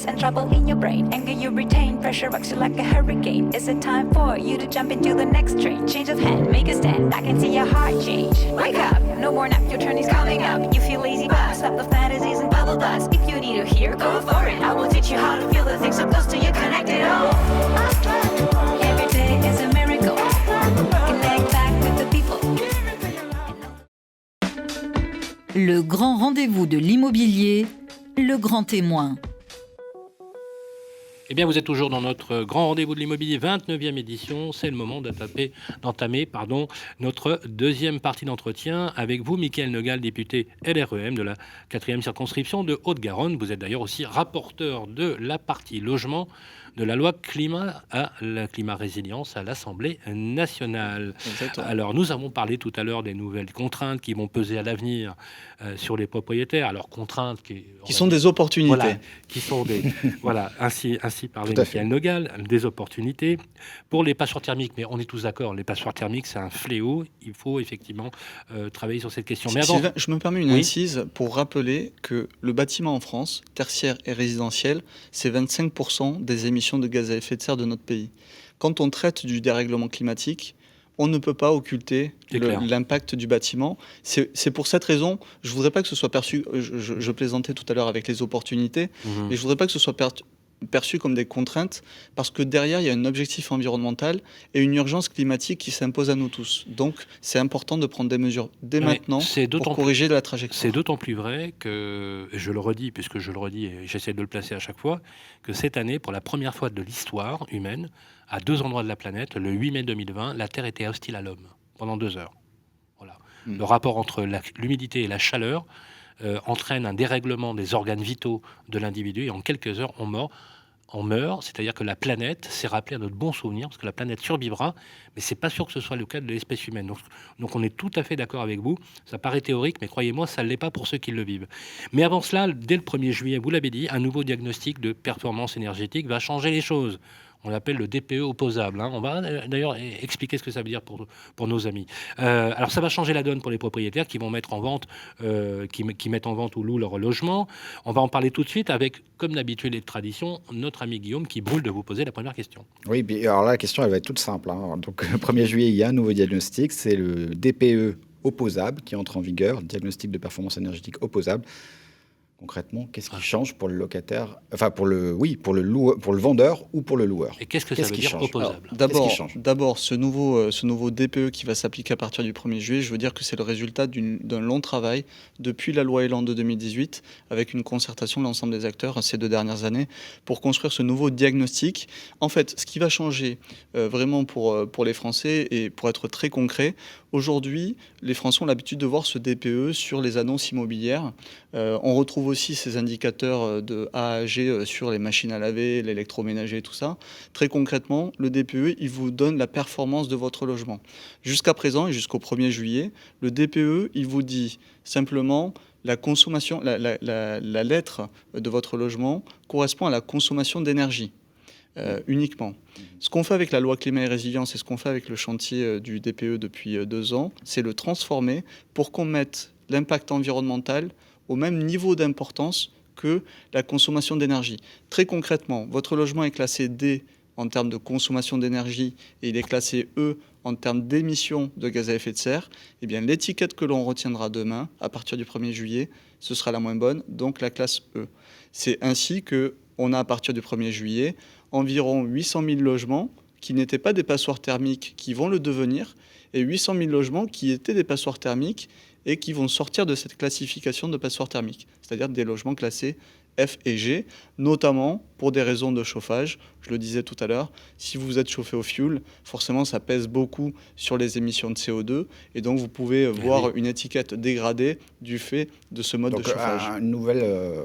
And trouble in your brain, anger you retain, pressure rocks you like a hurricane. Is it time for you to jump into the next train? Change of hand, make a stand, I can see your heart change. Wake up, no more nap, your turn is coming up. You feel lazy, but stop the fantasies and bubble dust. If you need to hear, go for it. I will teach you how to feel the things so close to you, connected all. Every day is a miracle. Connect back with the people. Le grand rendez-vous de l'immobilier, le grand témoin. Eh bien, vous êtes toujours dans notre grand rendez-vous de l'immobilier, 29e édition. C'est le moment d'entamer notre deuxième partie d'entretien avec vous, Mickaël Nogal, député LREM de la 4e circonscription de Haute-Garonne. Vous êtes d'ailleurs aussi rapporteur de la partie logement de la loi climat résilience à l'Assemblée nationale. Exactement. Alors, nous avons parlé tout à l'heure des nouvelles contraintes qui vont peser à l'avenir sur les propriétaires. Alors, contraintes qui sont des opportunités. Voilà, qui sont des... voilà, ainsi parlait Mickaël Nogal, des opportunités. Pour les passoires thermiques, mais on est tous d'accord, les passoires thermiques, c'est un fléau. Il faut effectivement travailler sur cette question. Mais avant... Sylvain, je me permets une incise pour rappeler que le bâtiment en France, tertiaire et résidentiel, c'est 25% des émissions de gaz à effet de serre de notre pays. Quand on traite du dérèglement climatique, on ne peut pas occulter l'impact du bâtiment. C'est pour cette raison, je ne voudrais pas que ce soit perçu, je plaisantais tout à l'heure avec les opportunités, et je ne voudrais pas que ce soit perçus comme des contraintes parce que derrière, il y a un objectif environnemental et une urgence climatique qui s'impose à nous tous. Donc, c'est important de prendre des mesures dès maintenant pour corriger la trajectoire. C'est d'autant plus vrai que, je le redis, puisque je le redis et j'essaie de le placer à chaque fois, que cette année, pour la première fois de l'histoire humaine, à 2 endroits de la planète, le 8 mai 2020, la Terre était hostile à l'homme pendant 2 heures. Voilà. Le rapport entre l'humidité et la chaleur entraîne un dérèglement des organes vitaux de l'individu et en quelques heures, on meurt, c'est-à-dire que la planète s'est rappelée à notre bon souvenir, parce que la planète survivra, mais c'est pas sûr que ce soit le cas de l'espèce humaine. Donc on est tout à fait d'accord avec vous, ça paraît théorique, mais croyez-moi, ça ne l'est pas pour ceux qui le vivent. Mais avant cela, dès le 1er juillet, vous l'avez dit, un nouveau diagnostic de performance énergétique va changer les choses. On l'appelle le DPE opposable. On va d'ailleurs expliquer ce que ça veut dire pour nos amis. Alors ça va changer la donne pour les propriétaires qui vont mettre en vente, qui mettent en vente ou louent leur logement. On va en parler tout de suite avec, comme d'habitude et de tradition, notre ami Guillaume qui brûle de vous poser la première question. Oui, alors là, la question, elle va être toute simple. Donc, le 1er juillet, il y a un nouveau diagnostic, c'est le DPE opposable qui entre en vigueur, diagnostic de performance énergétique opposable. Concrètement, qu'est-ce qui change pour le locataire, enfin pour le vendeur ou pour le loueur? Et qu'est-ce que ça veut dire opposable? D'abord, ce nouveau DPE qui va s'appliquer à partir du 1er juillet, je veux dire que c'est le résultat d'un long travail depuis la loi Elan de 2018, avec une concertation de l'ensemble des acteurs ces 2 dernières années, pour construire ce nouveau diagnostic. En fait, ce qui va changer vraiment pour les Français, et pour être très concret, aujourd'hui, les Français ont l'habitude de voir ce DPE sur les annonces immobilières. On retrouve aussi ces indicateurs de A à G sur les machines à laver, l'électroménager, tout ça. Très concrètement, le DPE, il vous donne la performance de votre logement. Jusqu'à présent et jusqu'au 1er juillet, le DPE, il vous dit simplement la consommation, la lettre de votre logement correspond à la consommation d'énergie. Uniquement. Ce qu'on fait avec la loi climat et résilience et ce qu'on fait avec le chantier du DPE depuis 2 ans, c'est le transformer pour qu'on mette l'impact environnemental au même niveau d'importance que la consommation d'énergie. Très concrètement, votre logement est classé D en termes de consommation d'énergie et il est classé E en termes d'émissions de gaz à effet de serre. Eh bien, l'étiquette que l'on retiendra demain, à partir du 1er juillet, ce sera la moins bonne, donc la classe E. C'est ainsi qu'on a, à partir du 1er juillet, environ 800 000 logements qui n'étaient pas des passoires thermiques qui vont le devenir et 800 000 logements qui étaient des passoires thermiques et qui vont sortir de cette classification de passoires thermiques, c'est-à-dire des logements classés F et G, notamment pour des raisons de chauffage. Je le disais tout à l'heure, si vous êtes chauffé au fioul, forcément ça pèse beaucoup sur les émissions de CO2 et donc vous pouvez voir une étiquette dégradée du fait de ce mode de chauffage.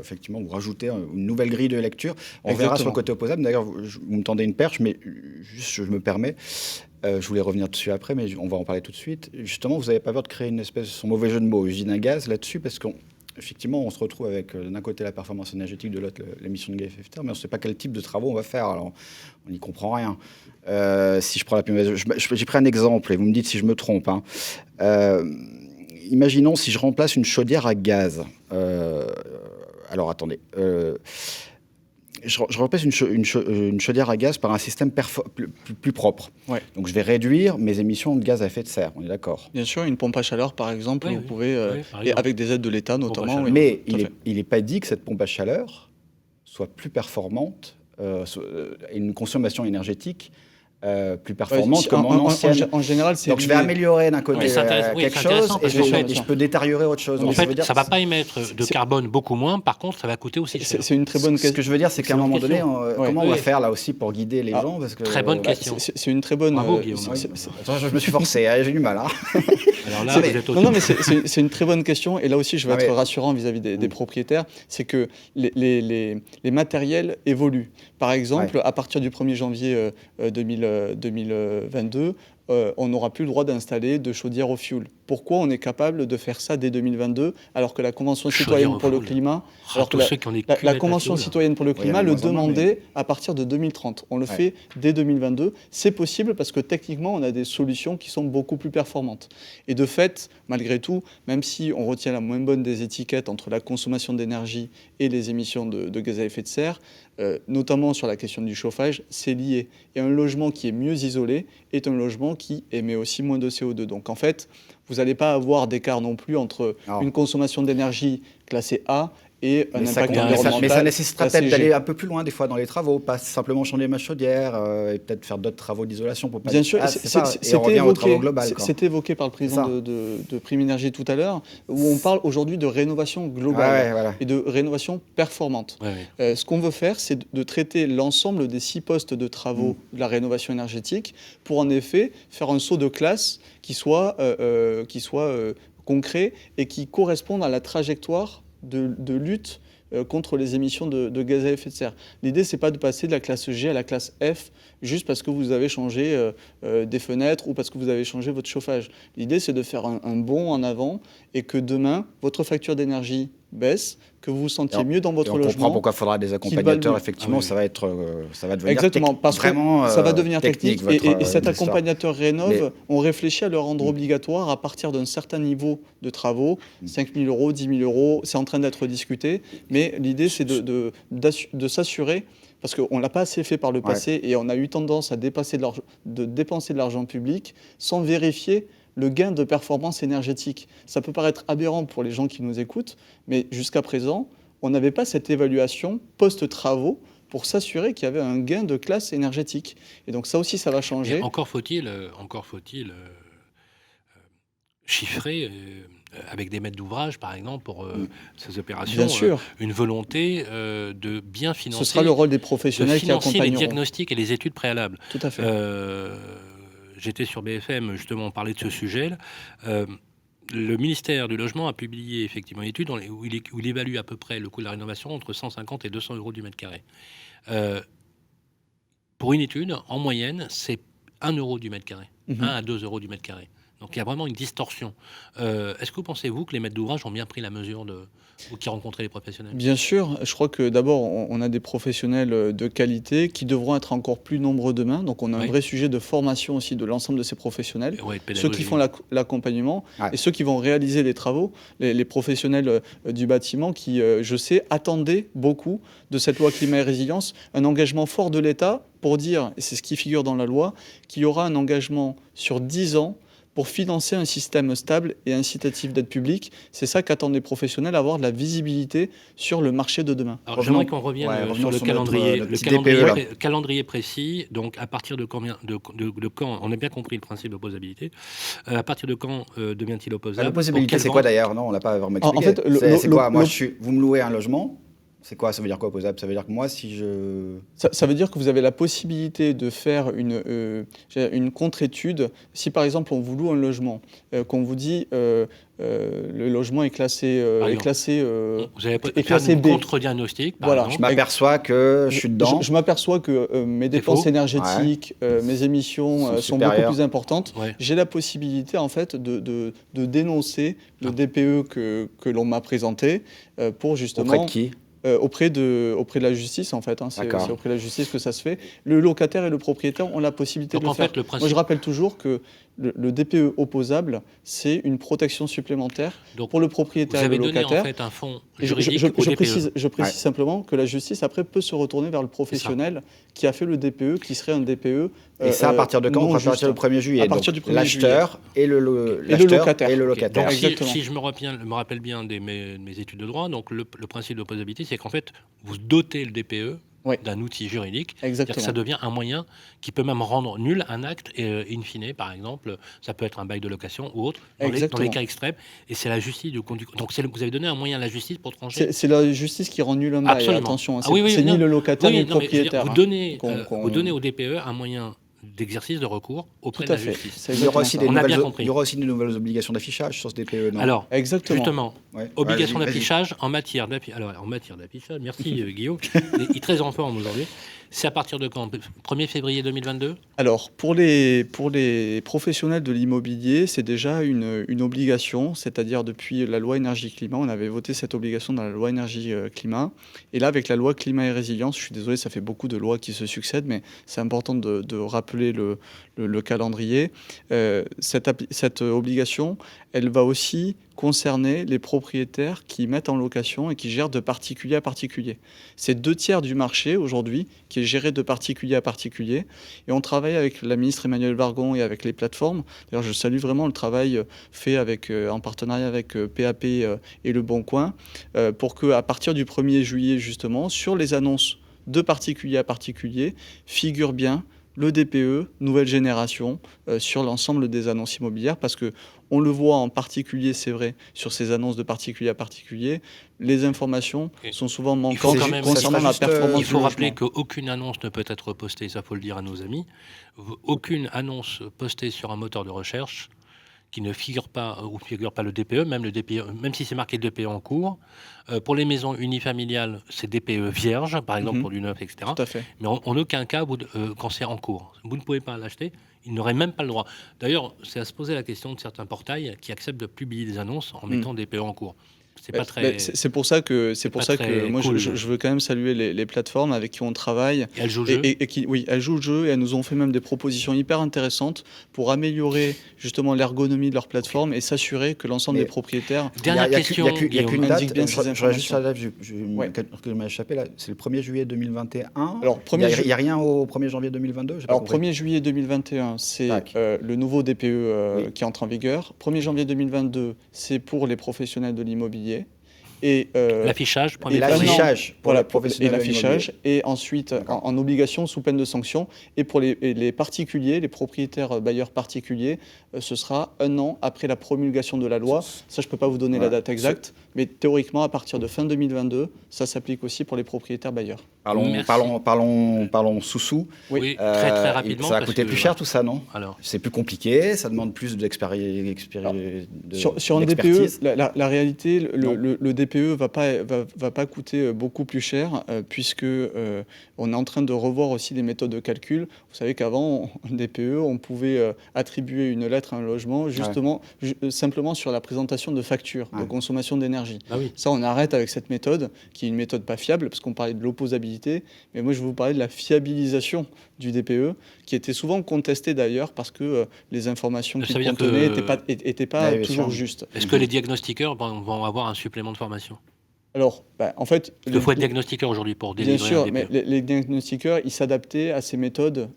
Effectivement, vous rajoutez une nouvelle grille de lecture. On verra sur le côté opposable. D'ailleurs, vous me tendez une perche, mais juste, je me permets. Je voulais revenir dessus après, mais on va en parler tout de suite. Justement, vous n'avez pas peur de créer une espèce, son mauvais jeu de mots, usine à gaz là-dessus, parce qu'effectivement, on se retrouve avec d'un côté la performance énergétique, de l'autre l'émission de gaz à effet de serre, mais on ne sait pas quel type de travaux on va faire. Alors, on n'y comprend rien. Si je prends la plus mauvaise, j'ai pris un exemple et vous me dites si je me trompe. Imaginons si je remplace une chaudière à gaz. Alors, attendez. Je remplace une chaudière à gaz par un système plus propre. Ouais. Donc, je vais réduire mes émissions de gaz à effet de serre. On est d'accord? Bien sûr, une pompe à chaleur, par exemple, vous pouvez, et avec des aides de l'État notamment. Mais il n'est pas dit que cette pompe à chaleur soit plus performante, une consommation énergétique plus performante que mon ancienne. En général, c'est donc je vais améliorer d'un côté quelque chose et je peux détériorer autre chose. En fait, ça ne va pas émettre de carbone beaucoup moins, par contre, ça va coûter aussi cher. C'est une très bonne question. Ce que je veux dire, c'est qu'à un moment donné, comment on va faire là aussi pour guider les gens parce que, très bonne question. C'est une très bonne... Bravo, Guillaume. Je me suis forcé, j'ai du mal. Alors là, non, mais c'est une très bonne question et là aussi, je vais être rassurant vis-à-vis des propriétaires, c'est que les matériels évoluent. Par exemple, à partir du 1er janvier 2022, on n'aura plus le droit d'installer de chaudière au fioul. Pourquoi on est capable de faire ça dès 2022 alors que la Convention citoyenne pour le climat, la Convention citoyenne pour le climat le demandait à partir de 2030. On le fait dès 2022. C'est possible parce que techniquement, on a des solutions qui sont beaucoup plus performantes. Et de fait, malgré tout, même si on retient la moins bonne des étiquettes entre la consommation d'énergie et les émissions de gaz à effet de serre, notamment sur la question du chauffage, c'est lié. Et un logement qui est mieux isolé est un logement qui émet aussi moins de CO2. Donc en fait, vous n'allez pas avoir d'écart non plus entre une consommation d'énergie classée A et un impact mais environnemental. ça nécessitera peut-être assez d'aller léger. un peu plus loin des fois dans les travaux, pas simplement changer ma chaudière et peut-être faire d'autres travaux d'isolation pour pas. Bien sûr, et on revient aux travaux globaux. C'était évoqué par le président de Prime Énergie tout à l'heure, où on parle aujourd'hui de rénovation globale et de rénovation performante. Ce qu'on veut faire, c'est de traiter l'ensemble des 6 postes de travaux de la rénovation énergétique pour en effet faire un saut de classe qui soit concret et qui corresponde à la trajectoire de lutte contre les émissions de gaz à effet de serre. L'idée, c'est pas de passer de la classe G à la classe F juste parce que vous avez changé des fenêtres ou parce que vous avez changé votre chauffage. L'idée, c'est de faire un bond en avant et que demain, votre facture d'énergie baisse, que vous vous sentiez mieux dans votre logement. On comprend pourquoi il faudra des accompagnateurs. Effectivement, ça va devenir exactement, parce vraiment que ça va devenir technique. Et cet histoire. accompagnateur Rénov', on réfléchit à le rendre obligatoire à partir d'un certain niveau de travaux, 5 000 euros, 10 000 euros, c'est en train d'être discuté. Mais l'idée, c'est de s'assurer, parce qu'on ne l'a pas assez fait par le passé et on a eu tendance à dépenser de l'argent public sans vérifier le gain de performance énergétique. Ça peut paraître aberrant pour les gens qui nous écoutent, mais jusqu'à présent, on n'avait pas cette évaluation post-travaux pour s'assurer qu'il y avait un gain de classe énergétique. Et donc ça aussi, ça va changer. Et encore faut-il chiffrer avec des maîtres d'ouvrage, par exemple, pour ces opérations, bien sûr. Une volonté de bien financer. Ce sera le rôle des professionnels qui accompagneront. Les diagnostics et les études préalables. Tout à fait. J'étais sur BFM, justement, on parlait de ce sujet. Le ministère du Logement a publié effectivement une étude où il évalue à peu près le coût de la rénovation entre 150 et 200 euros du mètre carré. Pour une étude, en moyenne, c'est 1 euro du mètre carré, 1 à 2 euros du mètre carré. Donc il y a vraiment une distorsion. Est-ce que vous pensez-vous que les maîtres d'ouvrage ont bien pris la mesure ou qui rencontraient les professionnels ? Bien sûr, je crois que d'abord on a des professionnels de qualité qui devront être encore plus nombreux demain. Donc on a un vrai sujet de formation aussi de l'ensemble de ces professionnels, ceux qui font l'accompagnement et ceux qui vont réaliser les travaux, les professionnels du bâtiment qui, je sais, attendaient beaucoup de cette loi climat et résilience, un engagement fort de l'État pour dire, et c'est ce qui figure dans la loi, qu'il y aura un engagement sur 10 ans pour financer un système stable et incitatif d'aide publique. C'est ça qu'attendent les professionnels, avoir de la visibilité sur le marché de demain. Alors j'aimerais qu'on revienne sur le calendrier précis. Donc à partir de quand, on a bien compris le principe d'opposabilité, à partir de quand devient-il opposable ? L'opposabilité, c'est quoi d'ailleurs ? Non, on l'a pas vraiment expliqué. En fait, c'est quoi ? Moi, vous me louez un logement. C'est quoi ? Ça veut dire quoi, opposable ? Ça veut dire que moi, si je... Ça veut dire que vous avez la possibilité de faire une contre-étude. Si, par exemple, on vous loue un logement, qu'on vous dit le logement est classé vous avez fait un contre-diagnostic, voilà. Je m'aperçois que je suis dedans. Je m'aperçois que mes dépenses énergétiques, mes émissions sont beaucoup plus importantes. J'ai la possibilité, en fait, de dénoncer le DPE que l'on m'a présenté pour justement... Auprès de qui ? Auprès de la justice, en fait. C'est auprès de la justice que ça se fait. Le locataire et le propriétaire ont la possibilité de le faire. Moi, je rappelle toujours que le DPE opposable, c'est une protection supplémentaire pour le propriétaire et le locataire. Vous avez donné en fait un fonds juridique au DPE. Je précise simplement que la justice, après, peut se retourner vers le professionnel qui a fait le DPE, qui serait un DPE et ça, à partir de quand ? À partir du 1er juillet. À partir du 1er juillet. L'acheteur et le locataire. Donc, si je me rappelle bien de mes études de droit, donc le principe d'opposabilité, c'est qu'en fait, vous dotez le DPE d'un outil juridique, c'est-à-dire que ça devient un moyen qui peut même rendre nul un acte, et in fine, par exemple, ça peut être un bail de location ou autre, dans les cas extrêmes, et c'est la justice du conduit. Donc vous avez donné un moyen à la justice pour trancher. C'est la justice qui rend nul un bail, attention, c'est ni le locataire ni le propriétaire. Vous donnez au DPE un moyen d'exercice de recours auprès de la justice. Il y aura aussi des nouvelles obligations d'affichage sur ce DPE, non ? Alors, justement, obligation d'affichage en matière d'affichage, merci Guillaume, il est très en forme aujourd'hui. C'est à partir de quand ? 1er février 2022 ? Alors, pour les professionnels de l'immobilier, c'est déjà une obligation, c'est-à-dire depuis la loi énergie-climat, on avait voté cette obligation dans la loi énergie-climat. Et là, avec la loi climat et résilience, je suis désolé, ça fait beaucoup de lois qui se succèdent, mais c'est important de rappeler rappeler le calendrier. Cette obligation, elle va aussi concerner les propriétaires qui mettent en location et qui gèrent de particulier à particulier. C'est 2/3 du marché aujourd'hui qui est géré de particulier à particulier. Et on travaille avec la ministre Emmanuelle Wargon et avec les plateformes. D'ailleurs, je salue vraiment le travail fait en partenariat avec PAP et Le Bon Coin pour qu'à partir du 1er juillet, justement, sur les annonces de particulier à particulier, figure bien le DPE nouvelle génération sur l'ensemble des annonces immobilières, parce que on le voit en particulier, c'est vrai, sur ces annonces de particulier à particulier, les informations sont souvent manquantes concernant la performance. Il faut rappeler qu'aucune annonce ne peut être postée, ça faut le dire à nos amis, aucune annonce postée sur un moteur de recherche qui ne figure pas le DPE, même si c'est marqué DPE en cours. Pour les maisons unifamiliales, c'est DPE vierge, par exemple pour du neuf, etc. Tout à fait. Mais en aucun cas, quand c'est en cours, vous ne pouvez pas l'acheter, ils n'auraient même pas le droit. D'ailleurs, c'est à se poser la question de certains portails qui acceptent de publier des annonces en mettant DPE en cours. C'est pas très. C'est pour ça que moi cool. je veux quand même saluer les plateformes avec qui on travaille. Et elles jouent le jeu. Oui, elles jouent le jeu et elles nous ont fait même des propositions hyper intéressantes pour améliorer justement l'ergonomie de leur plateforme et s'assurer que l'ensemble des propriétaires. Dernière question. Il n'y a qu'une date. Je juste à que m'a échappé là. C'est le 1er juillet 2021. Alors, il n'y a rien au 1er janvier 2022. Alors 1er juillet 2021, c'est le nouveau DPE qui entre en vigueur. 1er janvier 2022, c'est pour les professionnels de l'immobilier. Et l'affichage pour voilà, l'affichage et ensuite en obligation sous peine de sanction. Et pour les particuliers, les propriétaires bailleurs particuliers, ce sera 1 an après la promulgation de la loi. Ça, je ne peux pas vous donner la date exacte, mais théoriquement, à partir de fin 2022, ça s'applique aussi pour les propriétaires bailleurs. Parlons sous-sous. Oui, très rapidement. Ça va coûter plus cher tout ça, non? Alors. C'est plus compliqué, ça demande plus d'expérience. Sur un DPE, la réalité, le DPE va pas coûter beaucoup plus cher puisque on est en train de revoir aussi les méthodes de calcul. Vous savez qu'avant, un DPE, on pouvait attribuer une lettre à un logement justement simplement sur la présentation de factures de consommation d'énergie. Ça, on arrête avec cette méthode qui est une méthode pas fiable parce qu'on parlait de l'opposabilité. Mais moi, je vais vous parler de la fiabilisation du DPE, qui était souvent contestée d'ailleurs parce que les informations qu'il contenait n'étaient pas toujours justes. Est-ce que les diagnostiqueurs vont avoir un supplément de formation? Alors, en fait... Il faut être diagnostiqueur aujourd'hui pour délivrer bien sûr, un DPE. Mais les diagnostiqueurs, ils s'adaptaient à ces méthodes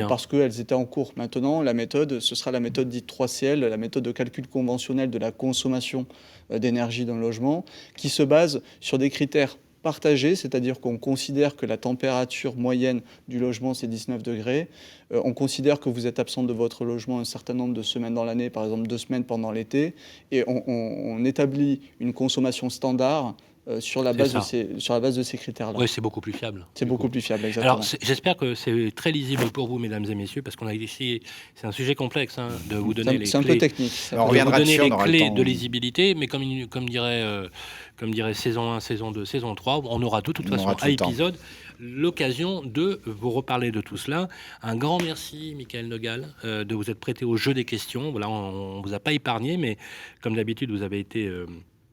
parce qu'elles étaient en cours. Maintenant, la méthode, ce sera la méthode dite 3CL, la méthode de calcul conventionnel de la consommation d'énergie d'un logement, qui se base sur des critères partagé, c'est-à-dire qu'on considère que la température moyenne du logement, c'est 19 degrés. On considère que vous êtes absent de votre logement un certain nombre de semaines dans l'année, par exemple 2 semaines pendant l'été, et on établit une consommation standard sur la base de ces critères-là. Oui, c'est beaucoup plus fiable. C'est beaucoup plus fiable, exactement. Alors, j'espère que c'est très lisible pour vous, mesdames et messieurs, parce qu'on a essayé, c'est un sujet complexe, de vous donner les clés. C'est un peu technique. On reviendra dessus, les clés de lisibilité, mais comme dirait saison 1, saison 2, saison 3, on aura de toute façon à l'épisode l'occasion de vous reparler de tout cela. Un grand merci, Michael Nogal, de vous être prêté au jeu des questions. Voilà, on ne vous a pas épargné, mais comme d'habitude, vous avez été...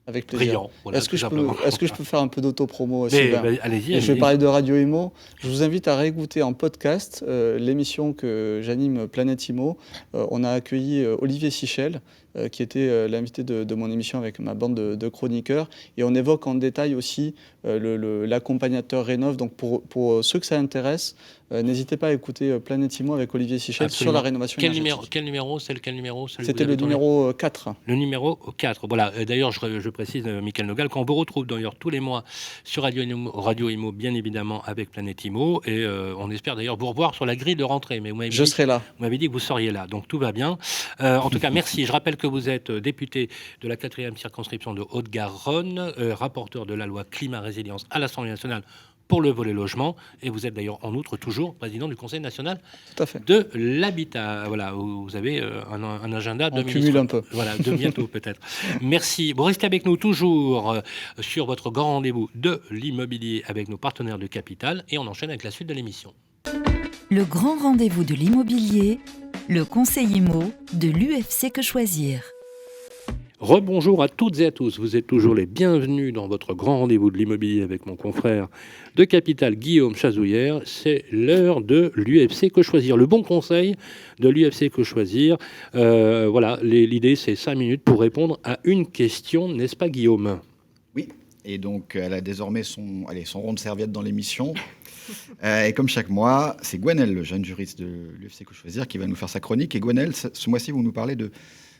Avec plaisir. Brillant, voilà, est-ce que je peux faire un peu d'auto-promo aussi? Allez-y. Je vais parler de Radio Imo. Je vous invite à réécouter en podcast l'émission que j'anime Planète Imo. On a accueilli Olivier Sichel, qui était l'invité de mon émission avec ma bande de chroniqueurs. Et on évoque en détail aussi l'accompagnateur Rénov'. Donc pour ceux que ça intéresse, n'hésitez pas à écouter Planète Imo avec Olivier Sichel sur la rénovation énergétique. Quel numéro? C'était le numéro 4. Le numéro 4. Voilà. D'ailleurs, je précise, Michael Nogal, qu'on vous retrouve d'ailleurs tous les mois sur Radio Imo, bien évidemment, avec Planète Imo. Et on espère d'ailleurs vous revoir sur la grille de rentrée. Mais je serai là. Vous m'avez dit que vous seriez là. Donc tout va bien. En tout cas, merci. Je rappelle que vous êtes député de la 4e circonscription de Haute-Garonne, rapporteur de la loi climat-résilience à l'Assemblée nationale pour le volet logement, et vous êtes d'ailleurs en outre toujours président du Conseil national de l'habitat. Voilà, vous avez un agenda de cumule un peu. Voilà, de bientôt peut-être. Merci. Vous restez avec nous toujours sur votre grand rendez-vous de l'immobilier avec nos partenaires de Capital, et on enchaîne avec la suite de l'émission. Le grand rendez-vous de l'immobilier, le conseil IMO de l'UFC Que Choisir. Rebonjour à toutes et à tous. Vous êtes toujours les bienvenus dans votre grand rendez-vous de l'immobilier avec mon confrère de Capital, Guillaume Chazouillère. C'est l'heure de l'UFC Que Choisir, le bon conseil de l'UFC Que Choisir. Voilà, l'idée c'est 5 minutes pour répondre à une question, n'est-ce pas Guillaume? Oui, et donc elle a désormais son rond de serviette dans l'émission. Et comme chaque mois, c'est Gwenelle, le jeune juriste de l'UFC Que Choisir, qui va nous faire sa chronique. Et Gwenelle, ce mois-ci, vous nous parlez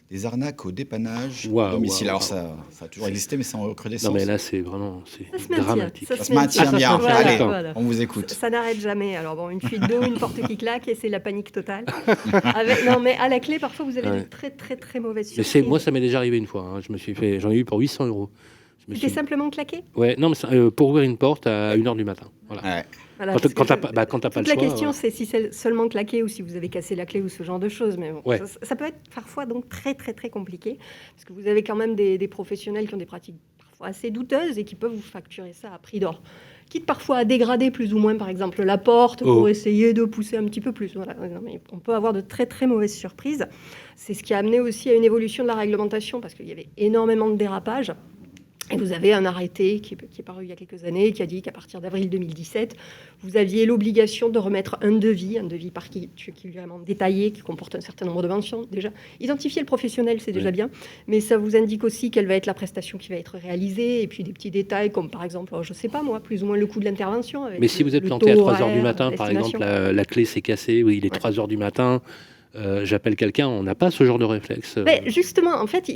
des arnaques au dépannage domicile. Alors ça a toujours existé, mais c'est en recrudescence. Non mais là c'est vraiment dramatique. Ça se maintient bien. Voilà, Allez, voilà. on vous écoute. Ça n'arrête jamais. Alors bon, une fuite d'eau, une porte qui claque et c'est la panique totale. Non mais à la clé, parfois vous avez des très très très mauvaises surprises. Moi ça m'est déjà arrivé une fois. Hein. J'en ai eu pour 800 €. C'était simplement claqué. Ouais, non mais pour ouvrir une porte à 1h du matin. Voilà. Ouais. Voilà, quand t'as pas le choix. La question, c'est si c'est seulement claqué ou si vous avez cassé la clé ou ce genre de choses. Mais bon, ça peut être parfois donc très très très compliqué parce que vous avez quand même des professionnels qui ont des pratiques parfois assez douteuses et qui peuvent vous facturer ça à prix d'or. Quitte parfois à dégrader plus ou moins, par exemple, la porte pour essayer de pousser un petit peu plus. Voilà. Non, mais on peut avoir de très très mauvaises surprises. C'est ce qui a amené aussi à une évolution de la réglementation parce qu'il y avait énormément de dérapages. Et vous avez un arrêté qui est paru il y a quelques années, qui a dit qu'à partir d'avril 2017, vous aviez l'obligation de remettre un devis particulièrement détaillé, qui comporte un certain nombre de mentions. Déjà, identifier le professionnel, c'est déjà bien, mais ça vous indique aussi quelle va être la prestation qui va être réalisée, et puis des petits détails comme par exemple, je ne sais pas moi, plus ou moins le coût de l'intervention. Mais si vous êtes planté à 3h du matin, par exemple, la clé s'est cassée, il est 3h du matin, j'appelle quelqu'un, on n'a pas ce genre de réflexe. Mais justement, en fait,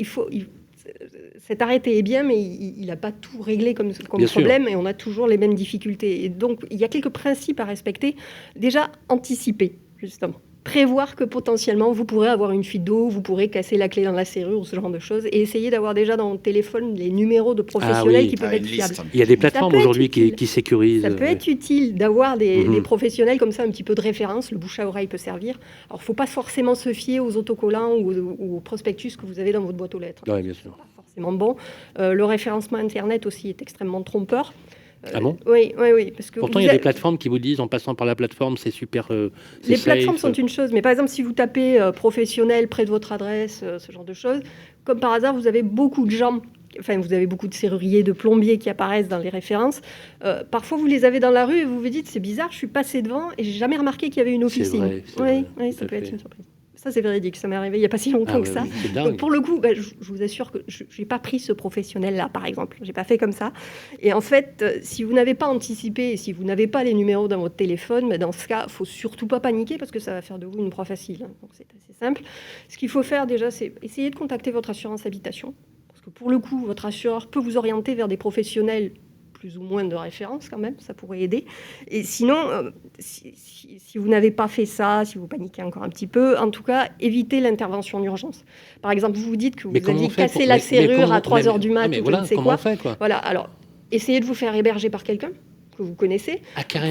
cet arrêté est bien, mais il n'a pas tout réglé comme problème et on a toujours les mêmes difficultés. Et donc, il y a quelques principes à respecter. Déjà, anticiper, justement. Prévoir que potentiellement, vous pourrez avoir une fuite d'eau, vous pourrez casser la clé dans la serrure, ce genre de choses, et essayer d'avoir déjà dans le téléphone les numéros de professionnels qui peuvent être fiables. Il y a des plateformes aujourd'hui qui sécurisent. Ça peut être utile d'avoir des professionnels comme ça, un petit peu de référence. Le bouche à oreille peut servir. Alors, il ne faut pas forcément se fier aux autocollants ou aux prospectus que vous avez dans votre boîte aux lettres. Oui, bien sûr. Forcément bon. Le référencement Internet aussi est extrêmement trompeur. Ah bon ? Oui. Parce que pourtant, il y a des plateformes qui vous disent, en passant par la plateforme, c'est super. Les plateformes sont une chose, mais par exemple, si vous tapez professionnel près de votre adresse, ce genre de choses, comme par hasard, vous avez beaucoup de gens. Enfin, vous avez beaucoup de serruriers, de plombiers qui apparaissent dans les références. Parfois, vous les avez dans la rue et vous vous dites, c'est bizarre, je suis passé devant et j'ai jamais remarqué qu'il y avait une officine. Oui, ça peut être une surprise. Ça, c'est véridique. Ça m'est arrivé il n'y a pas si longtemps que ça. Donc, pour le coup, je vous assure que je n'ai pas pris ce professionnel-là, par exemple. Je n'ai pas fait comme ça. Et en fait, si vous n'avez pas anticipé et si vous n'avez pas les numéros dans votre téléphone, dans ce cas, il ne faut surtout pas paniquer parce que ça va faire de vous une proie facile. Donc, c'est assez simple. Ce qu'il faut faire déjà, c'est essayer de contacter votre assurance habitation. Parce que pour le coup, votre assureur peut vous orienter vers des professionnels plus ou moins de référence quand même, ça pourrait aider. Et sinon, si vous n'avez pas fait ça, si vous paniquez encore un petit peu, en tout cas, évitez l'intervention d'urgence. Par exemple, vous vous dites que vous aviez cassé la serrure à 3h du mat, ou je ne sais quoi. Voilà, alors, essayez de vous faire héberger par quelqu'un que vous connaissez.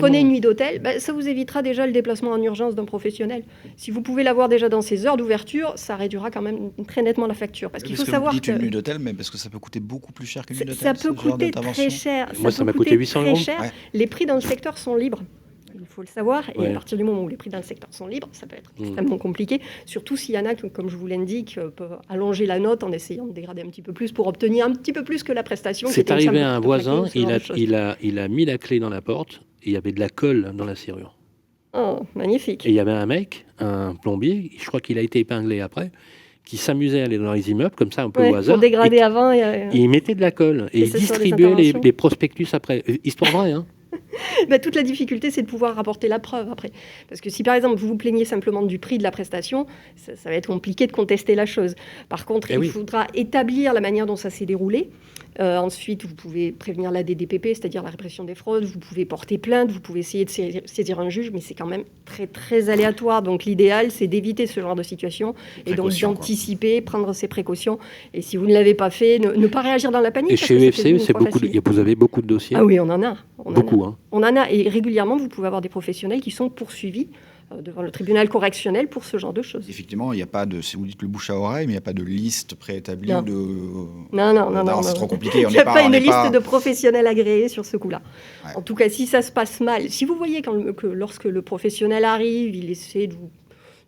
Prenez une nuit d'hôtel, ça vous évitera déjà le déplacement en urgence d'un professionnel. Si vous pouvez l'avoir déjà dans ses heures d'ouverture, ça réduira quand même très nettement la facture. Parce qu'il faut savoir que... Vous dites une nuit d'hôtel, mais parce que ça peut coûter beaucoup plus cher qu'une nuit d'hôtel. Ça peut coûter très cher. Moi, ça m'a coûté 800 €. Ouais. Les prix dans le secteur sont libres. Il faut le savoir. Et à partir du moment où les prix dans le secteur sont libres, ça peut être extrêmement compliqué. Surtout s'il y en a, comme je vous l'indique, peuvent allonger la note en essayant de dégrader un petit peu plus pour obtenir un petit peu plus que la prestation. C'est arrivé à un voisin, il a mis la clé dans la porte et il y avait de la colle dans la serrure. Oh, magnifique. Et il y avait un mec, un plombier, je crois qu'il a été épinglé après, qui s'amusait à aller dans les immeubles comme ça un peu au hasard. Pour dégrader avant. Il mettait de la colle et il distribuait les prospectus après. Histoire vraie, hein. Toute la difficulté, c'est de pouvoir rapporter la preuve après. Parce que si, par exemple, vous vous plaignez simplement du prix de la prestation, ça va être compliqué de contester la chose. Par contre, il faudra établir la manière dont ça s'est déroulé. Ensuite, vous pouvez prévenir la DDPP, c'est-à-dire la répression des fraudes. Vous pouvez porter plainte, vous pouvez essayer de saisir un juge, mais c'est quand même très, très aléatoire. Donc, l'idéal, c'est d'éviter ce genre de situation et donc d'anticiper, prendre ses précautions. Et si vous ne l'avez pas fait, ne pas réagir dans la panique. Et chez UFC, vous avez beaucoup de dossiers. Ah oui, on en a. Beaucoup. Hein. On en a, et régulièrement, vous pouvez avoir des professionnels qui sont poursuivis devant le tribunal correctionnel pour ce genre de choses. Effectivement, il n'y a pas de, si vous dites le bouche à oreille, mais il n'y a pas de liste préétablie de... Non, c'est trop compliqué. Il n'y a pas une liste de professionnels agréés sur ce coup-là. Ouais. En tout cas, si ça se passe mal, si vous voyez que lorsque le professionnel arrive, il essaie de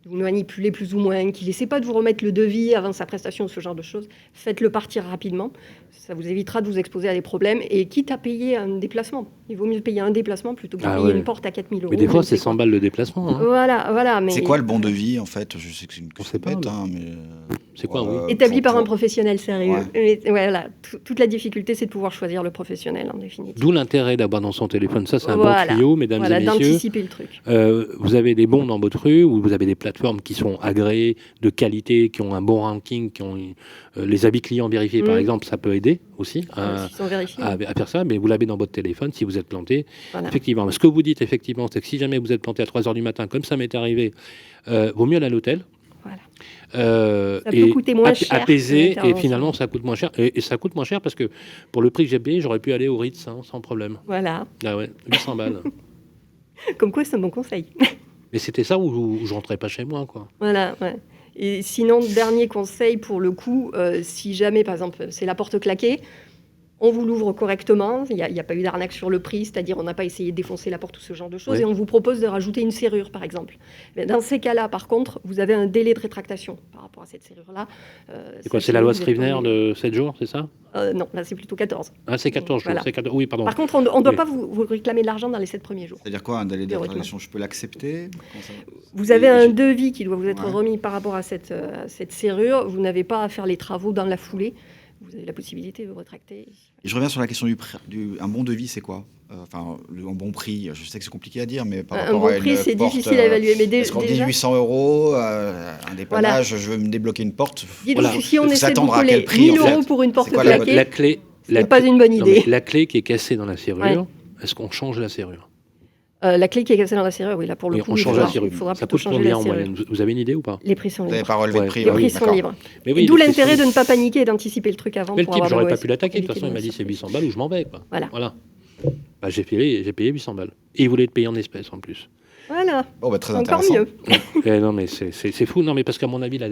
de vous manipuler plus ou moins, qu'il n'essaie pas de vous remettre le devis avant sa prestation, ce genre de choses, faites-le partir rapidement. Ça vous évitera de vous exposer à des problèmes. Et quitte à payer un déplacement, il vaut mieux payer un déplacement plutôt que de payer une porte à 4 000 €. Mais des fois, c'est 100 balles le déplacement. Hein. Voilà. Mais... C'est quoi le bon devis, en fait? Je sais que c'est une bête, mais... C'est quoi, oui. Établi par un professionnel sérieux. Ouais. Voilà. Toute la difficulté, c'est de pouvoir choisir le professionnel, en définitive. D'où l'intérêt d'avoir dans son téléphone. Ça, c'est un bon tuyau, mesdames et messieurs. D'anticiper le truc. Vous avez des bons dans votre rue, ou vous avez des plateformes qui sont agréées, de qualité, qui ont un bon ranking, qui ont les avis clients vérifiés, par exemple. Ça peut aider aussi à faire ça. Mais vous l'avez dans votre téléphone, si vous êtes planté. Voilà. Effectivement. Ce que vous dites, effectivement, c'est que si jamais vous êtes planté à 3h du matin, comme ça m'est arrivé, vaut mieux aller à l'hôtel. Ça peut coûter moins cher. Apaiser, et finalement ça coûte moins cher. Et ça coûte moins cher parce que pour le prix que j'ai payé, j'aurais pu aller au Ritz sans problème. Voilà. Ah ouais, 800 balles. Comme quoi, c'est un bon conseil. Mais c'était ça où je rentrais pas chez moi, quoi. Voilà, ouais. Et sinon, dernier conseil pour le coup, si jamais, par exemple, c'est la porte claquée, on vous l'ouvre correctement, il n'y a pas eu d'arnaque sur le prix, c'est-à-dire on n'a pas essayé de défoncer la porte ou ce genre de choses, et on vous propose de rajouter une serrure, par exemple. Mais dans ces cas-là, par contre, vous avez un délai de rétractation par rapport à cette serrure-là. C'est quoi, c'est la loi Scrivener de 7 jours, c'est ça? Non, là c'est plutôt 14. Ah, c'est 14 jours, voilà. Oui, pardon. Par contre, on ne doit pas vous réclamer de l'argent dans les 7 premiers jours. C'est-à-dire quoi, un délai de rétractation? Je peux l'accepter? Vous avez un devis qui doit vous être remis par rapport à cette serrure, vous n'avez pas à faire les travaux dans la foulée. Vous avez la possibilité de retracter. Et je reviens sur la question un bon devis, c'est quoi? Un bon prix, je sais que c'est compliqué à dire, mais par rapport à une prix, c'est porte, difficile à évaluer. Mais est-ce qu'on dit 800 €, un dépannage, je veux me débloquer une porte. Si on essaie de vous coller 1 000 € pour une porte claquée, c'est pas une bonne idée. La clé qui est cassée dans la serrure, est-ce qu'on change la serrure? La clé qui est cassée dans la serrure, oui, là pour le coup, on change la serrure. Il faudra ça plutôt coûte changer combien la en serrure. moyenne? Vous avez une idée ou pas? Les prix sont libres. Vous n'avez pas relevé le prix. Les prix sont libres. D'où l'intérêt de ne pas paniquer et d'anticiper le truc avant. Mais le type, j'aurais pas pu l'attaquer. De toute façon, il m'a dit c'est 800 balles ou je m'en vais. Voilà. Bah, j'ai payé 800 balles. Et il voulait te payer en espèces en plus. Voilà. Oh, bah, très encore intéressant. Mieux. Non, mais c'est fou. Non, mais parce qu'à mon avis, la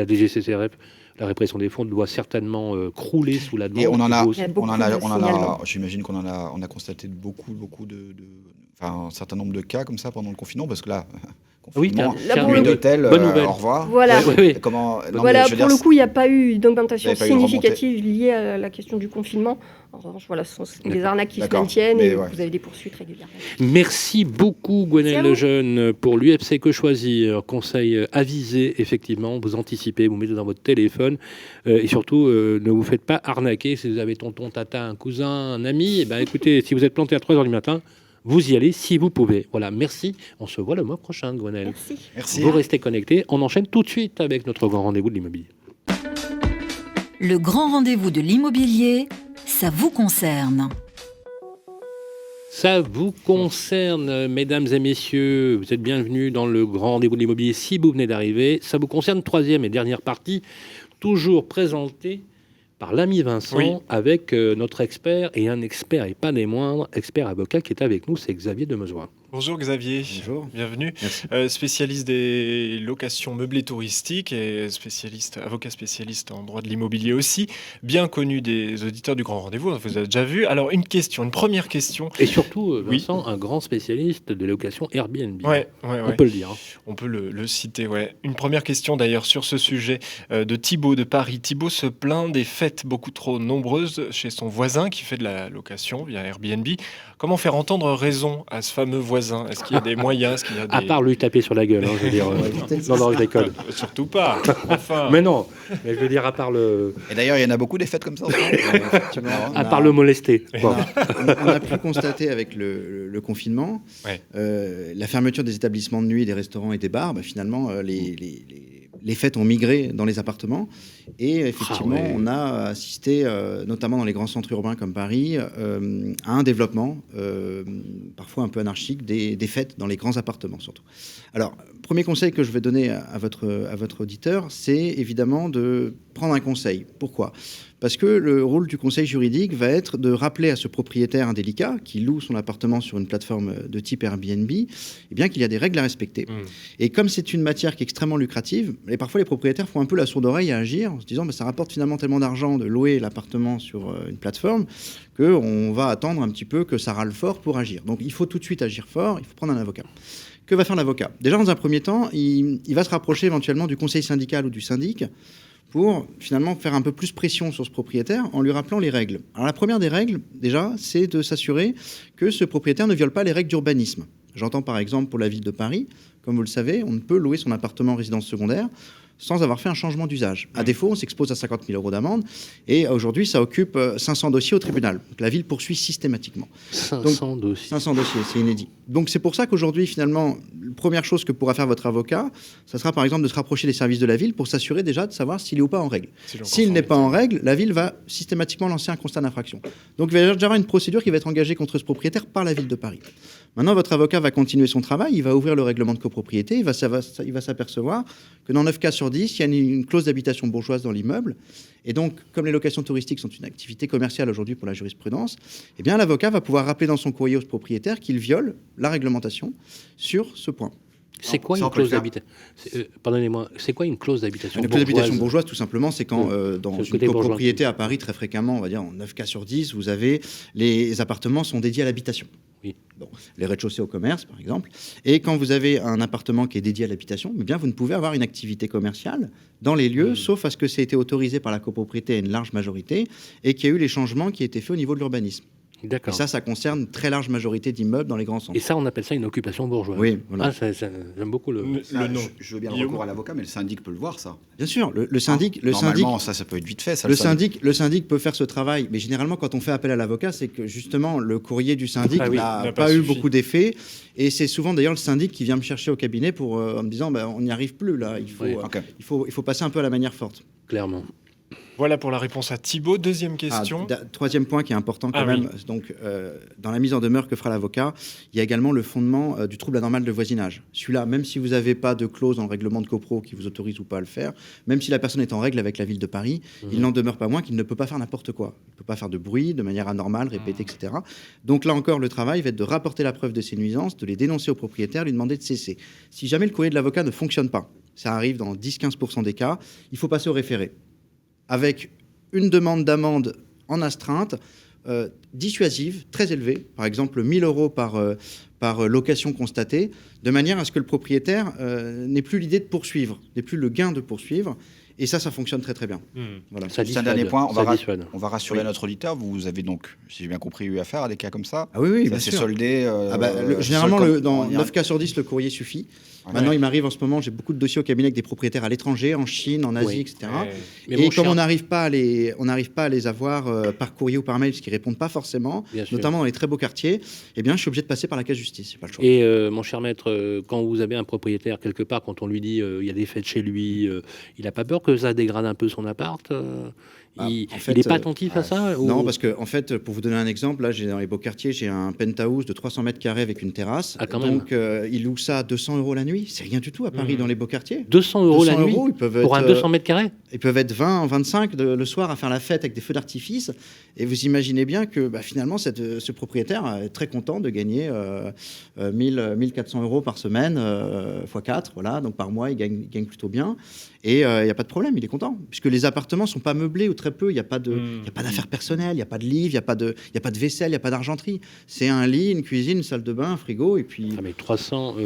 DGCCRF, la répression des fraudes, doit certainement crouler sous la demande. Et j'imagine qu'on a constaté beaucoup un certain nombre de cas comme ça pendant le confinement, parce que là, confinement, nuit d'hôtel, au revoir. Voilà. Oui. Pour le coup, il n'y a pas eu d'augmentation significative liée à la question du confinement. En revanche, voilà, ce sont des arnaques qui se maintiennent et vous avez des poursuites régulièrement. Merci beaucoup, Gwenaëlle Lejeune, pour l'UFC Que Choisir. Conseil avisé, effectivement. Vous anticipez, vous mettez dans votre téléphone. Et surtout, ne vous faites pas arnaquer. Si vous avez tonton, tata, un cousin, un ami, écoutez, si vous êtes planté à 3h du matin, vous y allez si vous pouvez. Voilà, merci. On se voit le mois prochain, Gwenaëlle. Merci. Vous restez connectés. On enchaîne tout de suite avec notre grand rendez-vous de l'immobilier. Le grand rendez-vous de l'immobilier, ça vous concerne. Ça vous concerne, mesdames et messieurs. Vous êtes bienvenus dans le grand rendez-vous de l'immobilier si vous venez d'arriver. Ça vous concerne, troisième et dernière partie, toujours présentée par l'ami Vincent, avec notre expert, et un expert, et pas des moindres, expert avocat qui est avec nous, c'est Xavier Demezois. Bonjour Xavier, bienvenue. Spécialiste des locations meublées touristiques et avocat spécialiste en droit de l'immobilier aussi, bien connu des auditeurs du Grand Rendez-vous, vous avez déjà vu. Alors une première question. Et surtout, Vincent, un grand spécialiste des locations Airbnb. On peut le dire. On peut le citer, Une première question d'ailleurs sur ce sujet de Thibaut de Paris. Thibaut se plaint des fêtes beaucoup trop nombreuses chez son voisin qui fait de la location via Airbnb. Comment faire entendre raison à ce fameux voisin? Est-ce qu'il y a des moyens? À part lui taper sur la gueule, je veux dire. Non, je déconne. Surtout pas. Enfin. Mais non. Mais je veux dire, à part le. Et d'ailleurs, il y en a beaucoup des fêtes comme ça. À part le molester. On a pu constater avec le confinement, la fermeture des établissements de nuit, des restaurants et des bars. Finalement, les fêtes ont migré dans les appartements. Et effectivement, on a assisté, notamment dans les grands centres urbains comme Paris, à un développement parfois un peu anarchique des fêtes dans les grands appartements surtout. Alors, premier conseil que je vais donner à votre auditeur, c'est évidemment de prendre un conseil. Pourquoi ? Parce que le rôle du conseil juridique va être de rappeler à ce propriétaire indélicat qui loue son appartement sur une plateforme de type Airbnb, qu'il y a des règles à respecter. Et comme c'est une matière qui est extrêmement lucrative, parfois les propriétaires font un peu la sourde oreille à agir en se disant ça rapporte finalement tellement d'argent de louer l'appartement sur une plateforme qu'on va attendre un petit peu que ça râle fort pour agir. Donc il faut tout de suite agir fort, il faut prendre un avocat. Que va faire l'avocat? Déjà, dans un premier temps, il va se rapprocher éventuellement du conseil syndical ou du syndic pour finalement faire un peu plus pression sur ce propriétaire en lui rappelant les règles. Alors la première des règles, déjà, c'est de s'assurer que ce propriétaire ne viole pas les règles d'urbanisme. J'entends par exemple pour la ville de Paris, comme vous le savez, on ne peut louer son appartement en résidence secondaire sans avoir fait un changement d'usage. À défaut, on s'expose à 50 000 € d'amende. Et aujourd'hui, ça occupe 500 dossiers au tribunal. Donc, la ville poursuit systématiquement. 500 dossiers. 500 dossiers, c'est inédit. Donc c'est pour ça qu'aujourd'hui, finalement, la première chose que pourra faire votre avocat, ça sera par exemple de se rapprocher des services de la ville pour s'assurer déjà de savoir s'il est ou pas en règle. S'il n'est pas en règle, la ville va systématiquement lancer un constat d'infraction. Donc il va déjà y avoir une procédure qui va être engagée contre ce propriétaire par la ville de Paris. Maintenant, votre avocat va continuer son travail, il va ouvrir le règlement de copropriété, il va s'apercevoir que dans 9 cas sur 10, il y a une clause d'habitation bourgeoise dans l'immeuble. Et donc, comme les locations touristiques sont une activité commerciale aujourd'hui pour la jurisprudence, eh bien, l'avocat va pouvoir rappeler dans son courrier au propriétaire qu'il viole la réglementation sur ce point. C'est quoi une clause d'habitation? Pardonnez-moi, c'est quoi une clause d'habitation bourgeoise? Une clause d'habitation bourgeoise, tout simplement, c'est quand dans une copropriété à Paris, très fréquemment, on va dire en 9 cas sur 10, vous avez les appartements sont dédiés à l'habitation. Oui. Bon, les rez-de-chaussée au commerce, par exemple. Et quand vous avez un appartement qui est dédié à l'habitation, eh bien, vous ne pouvez avoir une activité commerciale dans les lieux, sauf à ce que ça ait été autorisé par la copropriété à une large majorité et qu'il y a eu les changements qui ont été faits au niveau de l'urbanisme. D'accord. Et ça concerne une très large majorité d'immeubles dans les grands centres. Et ça, on appelle ça une occupation bourgeoise. Oui, voilà. J'aime beaucoup le nom. Je veux bien le recours à l'avocat, mais le syndic peut le voir, ça. Bien sûr, le syndic... Normalement, ça peut être vite fait. Ça, le syndic peut faire ce travail, mais généralement, quand on fait appel à l'avocat, c'est que justement, le courrier du syndic n'a pas eu beaucoup d'effet. Et c'est souvent d'ailleurs le syndic qui vient me chercher au cabinet en me disant on n'y arrive plus, là. Il faut passer un peu à la manière forte. Clairement. Voilà pour la réponse à Thibaut. Deuxième question. Troisième point qui est important quand même. Oui. Donc, dans la mise en demeure que fera l'avocat, il y a également le fondement du trouble anormal de voisinage. Celui-là, même si vous n'avez pas de clause dans le règlement de copro qui vous autorise ou pas à le faire, même si la personne est en règle avec la ville de Paris, il n'en demeure pas moins qu'il ne peut pas faire n'importe quoi. Il ne peut pas faire de bruit de manière anormale, répétée, etc. Donc là encore, le travail va être de rapporter la preuve de ces nuisances, de les dénoncer au propriétaire, lui demander de cesser. Si jamais le courrier de l'avocat ne fonctionne pas, ça arrive dans 10-15% des cas, il faut passer au référé. Avec une demande d'amende en astreinte dissuasive, très élevée, par exemple 1 000 € par location constatée, de manière à ce que le propriétaire n'ait plus l'idée de poursuivre, n'ait plus le gain de poursuivre. Et ça fonctionne très très bien. Voilà. C'est un dernier point. On va rassurer notre auditeur. Vous avez donc, si j'ai bien compris, eu affaire à des cas comme ça. Ah oui, ça s'est soldé. Généralement, dans 9 cas sur 10, le courrier suffit. Maintenant, il m'arrive en ce moment, j'ai beaucoup de dossiers au cabinet avec des propriétaires à l'étranger, en Chine, en Asie, etc. Et comme on n'arrive pas à les avoir par courrier ou par mail, parce qu'ils répondent pas forcément, notamment dans les très beaux quartiers, eh bien, je suis obligé de passer par la case justice. C'est pas le choix. Et mon cher maître, quand vous avez un propriétaire quelque part, quand on lui dit il y a des fêtes chez lui, il n'a pas peur que ça dégrade un peu son appart? Il n'est pas attentif à ça Non, parce que en fait, pour vous donner un exemple, là, dans les beaux quartiers, j'ai un penthouse de 300 mètres carrés avec une terrasse. Donc, il loue ça à 200 € la nuit. C'est rien du tout à Paris, dans les beaux quartiers. 200 € la nuit pour un 200 mètres carrés. Ils peuvent être 20, 25 le soir à faire la fête avec des feux d'artifice. Et vous imaginez bien que finalement, ce propriétaire est très content de gagner 1 400 € par semaine, x4. Voilà, donc par mois, il gagne plutôt bien. Et il n'y a pas de problème, il est content. Puisque les appartements ne sont pas meublés ou très peu. Il n'y a pas d'affaires personnelles, il n'y a pas de livres, il n'y a pas de vaisselle, il n'y a pas d'argenterie. C'est un lit, une cuisine, une salle de bain, un frigo. Et puis... mais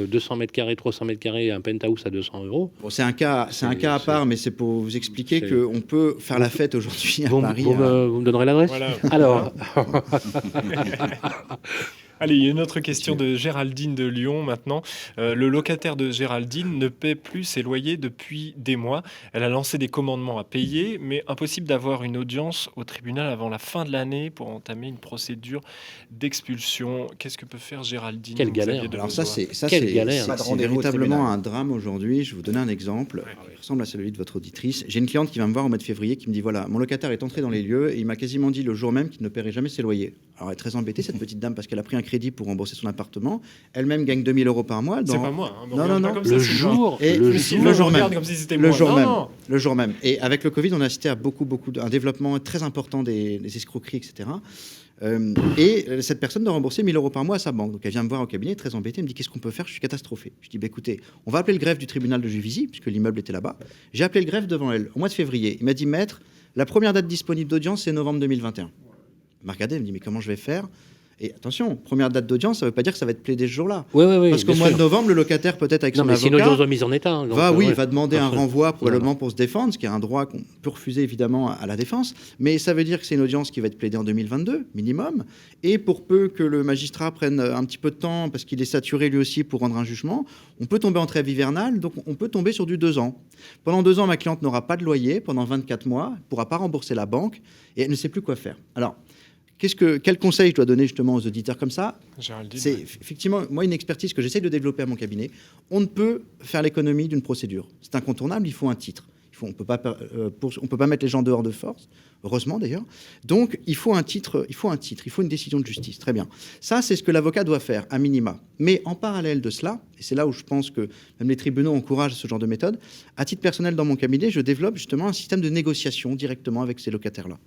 200 mètres carrés, 300 mètres carrés, un penthouse à 200 €. Bon, c'est un cas à part, mais c'est pour vous expliquer qu'on peut faire la fête aujourd'hui à Paris. Vous me donnerez l'adresse? Voilà. Alors... Allez, il y a une autre question de Géraldine de Lyon maintenant. Le locataire de Géraldine ne paie plus ses loyers depuis des mois. Elle a lancé des commandements à payer, mais impossible d'avoir une audience au tribunal avant la fin de l'année pour entamer une procédure d'expulsion. Qu'est-ce que peut faire Géraldine? Quelle galère. Alors ça, c'est véritablement un drame aujourd'hui. Je vais vous donner un exemple. Il ressemble à celui de votre auditrice. J'ai une cliente qui va me voir au mois de février qui me dit, voilà, mon locataire est entré dans les lieux et il m'a quasiment dit le jour même qu'il ne paierait jamais ses loyers. Alors elle est très embêtée, cette petite dame, parce qu'elle a pris un crédit pour rembourser son appartement. Elle-même gagne 2 000 € par mois. C'est pas moi. Non. Le jour même. Et avec le Covid, on a assisté à un développement très important des escroqueries, etc. Et cette personne doit rembourser 1 000 € par mois à sa banque. Donc elle vient me voir au cabinet, très embêtée, elle me dit qu'est-ce qu'on peut faire? Je suis catastrophée. Je dis écoutez, on va appeler le greffe du tribunal de Juvisy, puisque l'immeuble était là-bas. J'ai appelé le greffe devant elle au mois de février. Il m'a dit maître, la première date disponible d'audience, c'est novembre 2021. Elle m'a regardé, elle me dit mais comment je vais faire? Et attention, première date d'audience, ça ne veut pas dire que ça va être plaidé ce jour-là. Oui, parce qu'au mois de novembre, le locataire, peut-être avec son avocat... Non, mais c'est une audience de mise en état. Hein, va demander un renvoi probablement pour se défendre, ce qui est un droit qu'on peut refuser évidemment à la défense. Mais ça veut dire que c'est une audience qui va être plaidée en 2022, minimum. Et pour peu que le magistrat prenne un petit peu de temps, parce qu'il est saturé lui aussi pour rendre un jugement, on peut tomber en trêve hivernale, donc on peut tomber sur du 2 ans. Pendant 2 ans, ma cliente n'aura pas de loyer. Pendant 24 mois, elle ne pourra pas rembourser la banque et elle ne sait plus quoi faire. Alors, quel conseil je dois donner justement aux auditeurs comme ça ? C'est effectivement, moi, une expertise que j'essaie de développer à mon cabinet. On ne peut faire l'économie d'une procédure. C'est incontournable, il faut un titre. On ne peut pas mettre les gens dehors de force, heureusement d'ailleurs. Donc, il faut un titre, il faut une décision de justice. Très bien. Ça, c'est ce que l'avocat doit faire, à minima. Mais en parallèle de cela, et c'est là où je pense que même les tribunaux encouragent ce genre de méthode, à titre personnel dans mon cabinet, je développe justement un système de négociation directement avec ces locataires-là.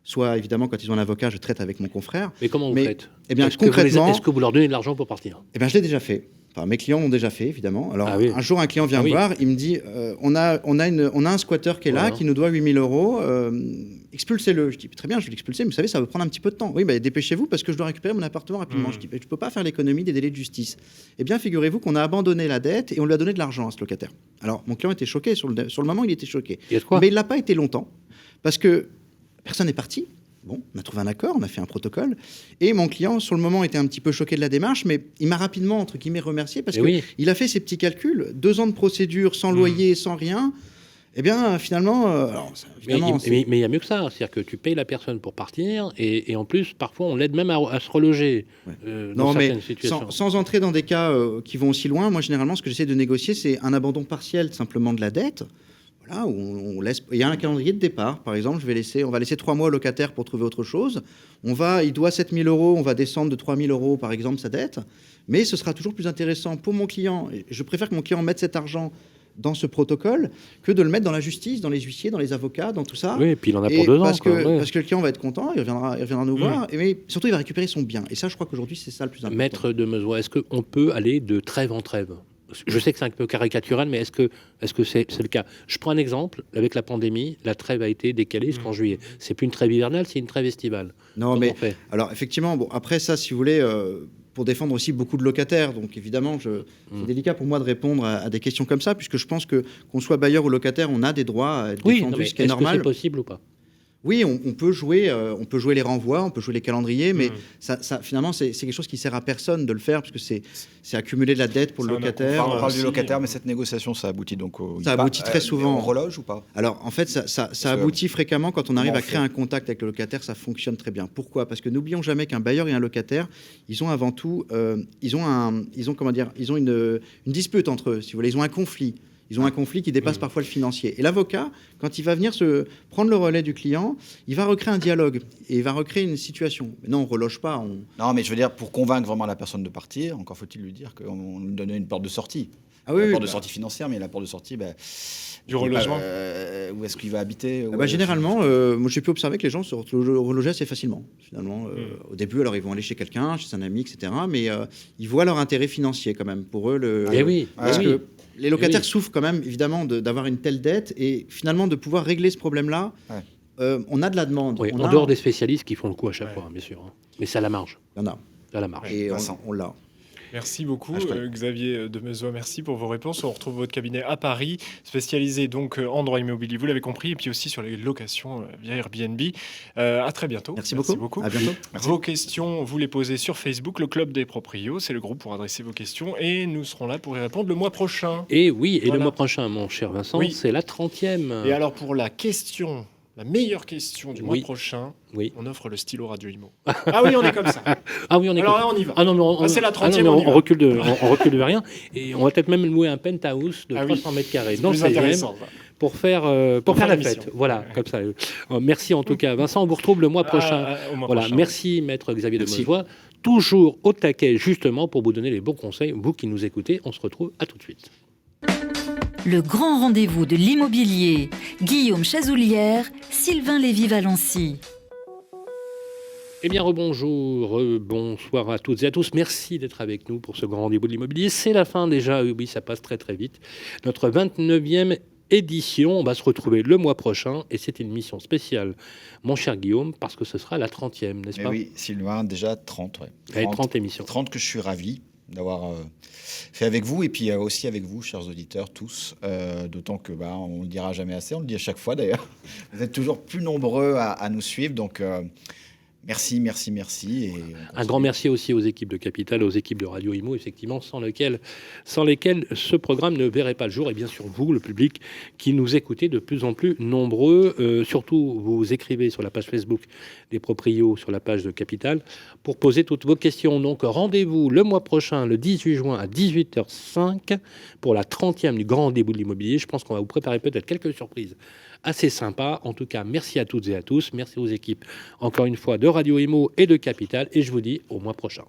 Soit, évidemment, quand ils ont un avocat, je traite avec mon confrère. Mais comment vous faites ? Eh bien, concrètement... Est-ce que vous leur donnez de l'argent pour partir ? Eh bien, je l'ai déjà fait. Enfin, mes clients l'ont déjà fait, évidemment. Alors, un jour, un client vient me voir, il me dit on a un squatteur qui est là, qui nous doit 8 000 €, expulsez-le. Je dis très bien, je vais l'expulser, mais vous savez, ça va prendre un petit peu de temps. Oui, dépêchez-vous parce que je dois récupérer mon appartement rapidement. Je dis je ne peux pas faire l'économie des délais de justice. Eh bien, figurez-vous qu'on a abandonné la dette et on lui a donné de l'argent à ce locataire. Alors, mon client était choqué. Sur le moment, il était choqué. Mais il ne l'a pas été longtemps parce que personne n'est parti. Bon, on a trouvé un accord, on a fait un protocole. Et mon client, sur le moment, était un petit peu choqué de la démarche, mais il m'a rapidement, entre guillemets, remercié parce qu'il a fait ses petits calculs. 2 ans de procédure, sans loyer, sans rien. Eh bien, finalement... mais il y a mieux que ça. C'est-à-dire que tu payes la personne pour partir et en plus, parfois, on l'aide même à se reloger dans certaines situations. Sans entrer dans des cas qui vont aussi loin, moi, généralement, ce que j'essaie de négocier, c'est un abandon partiel, simplement, de la dette. Voilà, où on laisse. Il y a un calendrier de départ, par exemple. On va laisser 3 mois au locataire pour trouver autre chose. Il doit 7 000 €, on va descendre de 3 000 €, par exemple, sa dette. Mais ce sera toujours plus intéressant pour mon client. Je préfère que mon client mette cet argent dans ce protocole que de le mettre dans la justice, dans les huissiers, dans les avocats, dans tout ça. Oui, et puis il en a pour 2 ans. Parce que le client va être content, il reviendra nous voir, mais surtout il va récupérer son bien. Et ça, je crois qu'aujourd'hui, c'est ça le plus important. Maître de Meusois, est-ce qu'on peut aller de trêve en trêve ? Je sais que c'est un peu caricatural, mais est-ce que c'est le cas ? Je prends un exemple. Avec la pandémie, la trêve a été décalée jusqu'en juillet. C'est plus une trêve hivernale, c'est une trêve estivale. Non, mais alors effectivement, après ça, si vous voulez, pour défendre aussi beaucoup de locataires, donc évidemment, c'est délicat pour moi de répondre à des questions comme ça, puisque je pense qu'on soit bailleur ou locataire, on a des droits à être défendus, ce qui est normal. Est-ce que c'est possible ou pas ? Oui, on peut jouer les renvois, on peut jouer les calendriers, mais ça finalement, c'est quelque chose qui sert à personne de le faire, parce que c'est accumuler de la dette pour le locataire. On parle du locataire, mais cette négociation, ça aboutit donc ça aboutit très souvent. On reloge ou pas ? Alors, en fait, ça aboutit fréquemment quand on arrive à créer un contact avec le locataire, ça fonctionne très bien. Pourquoi ? Parce que n'oublions jamais qu'un bailleur et un locataire, ils ont avant tout, ils ont une dispute entre eux, si vous voulez, ils ont un conflit. Ils ont un conflit qui dépasse parfois le financier. Et l'avocat, quand il va venir prendre le relais du client, il va recréer un dialogue et il va recréer une situation. Mais non, on ne reloge pas. Non, mais je veux dire, pour convaincre vraiment la personne de partir, encore faut-il lui dire qu'on lui donnait une porte de sortie. Ah oui, la porte de sortie financière, mais la porte de sortie... du relogement. Où est-ce qu'il va habiter généralement, moi j'ai pu observer que les gens se relogeaient assez facilement. Finalement, au début, alors ils vont aller chez quelqu'un, chez un ami, etc. Mais ils voient leur intérêt financier quand même. Pour eux, parce que les locataires souffrent quand même, évidemment, d'avoir une telle dette et finalement de pouvoir régler ce problème-là. On a de la demande. Oui, en dehors des spécialistes qui font le coup à chaque fois, bien sûr. Mais c'est à la marge. Il y en a. À la marge. Et on l'a. Merci beaucoup, Xavier de Meusois. Merci pour vos réponses. On retrouve votre cabinet à Paris, spécialisé donc en droit immobilier, vous l'avez compris, et puis aussi sur les locations via Airbnb. À très bientôt. Merci beaucoup. À bientôt. Vos questions, vous les posez sur Facebook, le Club des Proprios. C'est le groupe pour adresser vos questions et nous serons là pour y répondre le mois prochain. Et oui, le mois prochain, mon cher Vincent, c'est la 30e. Et alors pour la meilleure question du mois prochain, on offre le stylo Radio Imo. Ah oui, on est comme ça. Ah oui, on est alors comme ça. Là, on y va. Ah non, mais c'est la 30e. On recule de rien. Et on va peut-être même louer un penthouse de 300 mètres carrés dans le 16e pour faire la fête. Voilà, comme ça. Merci en tout cas, Vincent. On vous retrouve le mois prochain. Prochain. Merci, maître Xavier de Meusois. Toujours au taquet, justement, pour vous donner les bons conseils. Vous qui nous écoutez, on se retrouve à tout de suite. Le grand rendez-vous de l'immobilier. Guillaume Chazoulière, Sylvain Lévy-Valency. Eh bien, bonjour, bonsoir à toutes et à tous. Merci d'être avec nous pour ce grand rendez-vous de l'immobilier. C'est la fin déjà, oui, ça passe très très vite. Notre 29e édition. On va se retrouver le mois prochain et c'est une émission spéciale, mon cher Guillaume, parce que ce sera la 30e, n'est-ce pas? Oui, Sylvain, déjà 30, ouais. 30 émissions. 30 que je suis ravi d'avoir fait avec vous et puis aussi avec vous, chers auditeurs, tous. D'autant que on ne le dira jamais assez, on le dit à chaque fois d'ailleurs. Vous êtes toujours plus nombreux à nous suivre, donc merci. Et un grand merci aussi aux équipes de Capital, aux équipes de Radio Imo, effectivement, sans lesquelles ce programme ne verrait pas le jour. Et bien sûr, vous, le public, qui nous écoutez de plus en plus nombreux. Surtout, vous écrivez sur la page Facebook des Proprios, sur la page de Capital, pour poser toutes vos questions. Donc, rendez-vous le mois prochain, le 18 juin à 18h05, pour la 30e du Grand Rendez-vous de l'Immobilier. Je pense qu'on va vous préparer peut-être quelques surprises assez sympa. En tout cas, merci à toutes et à tous. Merci aux équipes, encore une fois, de Radio Imo et de Capital. Et je vous dis au mois prochain.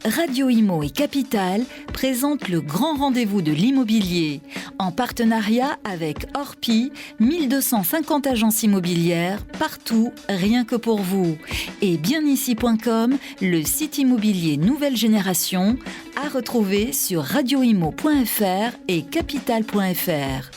Radio Imo et Capital présentent le grand rendez-vous de l'immobilier en partenariat avec Orpi, 1250 agences immobilières partout, rien que pour vous. Et bienici.com, le site immobilier nouvelle génération, à retrouver sur radioimo.fr et capital.fr.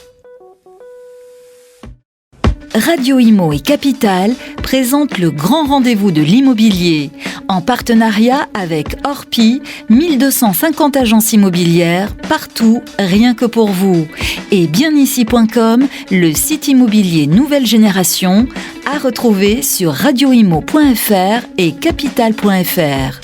Radio Imo et Capital présentent le grand rendez-vous de l'immobilier en partenariat avec Orpi, 1250 agences immobilières partout, rien que pour vous. Et bienici.com, le site immobilier nouvelle génération, à retrouver sur radioimo.fr et capital.fr.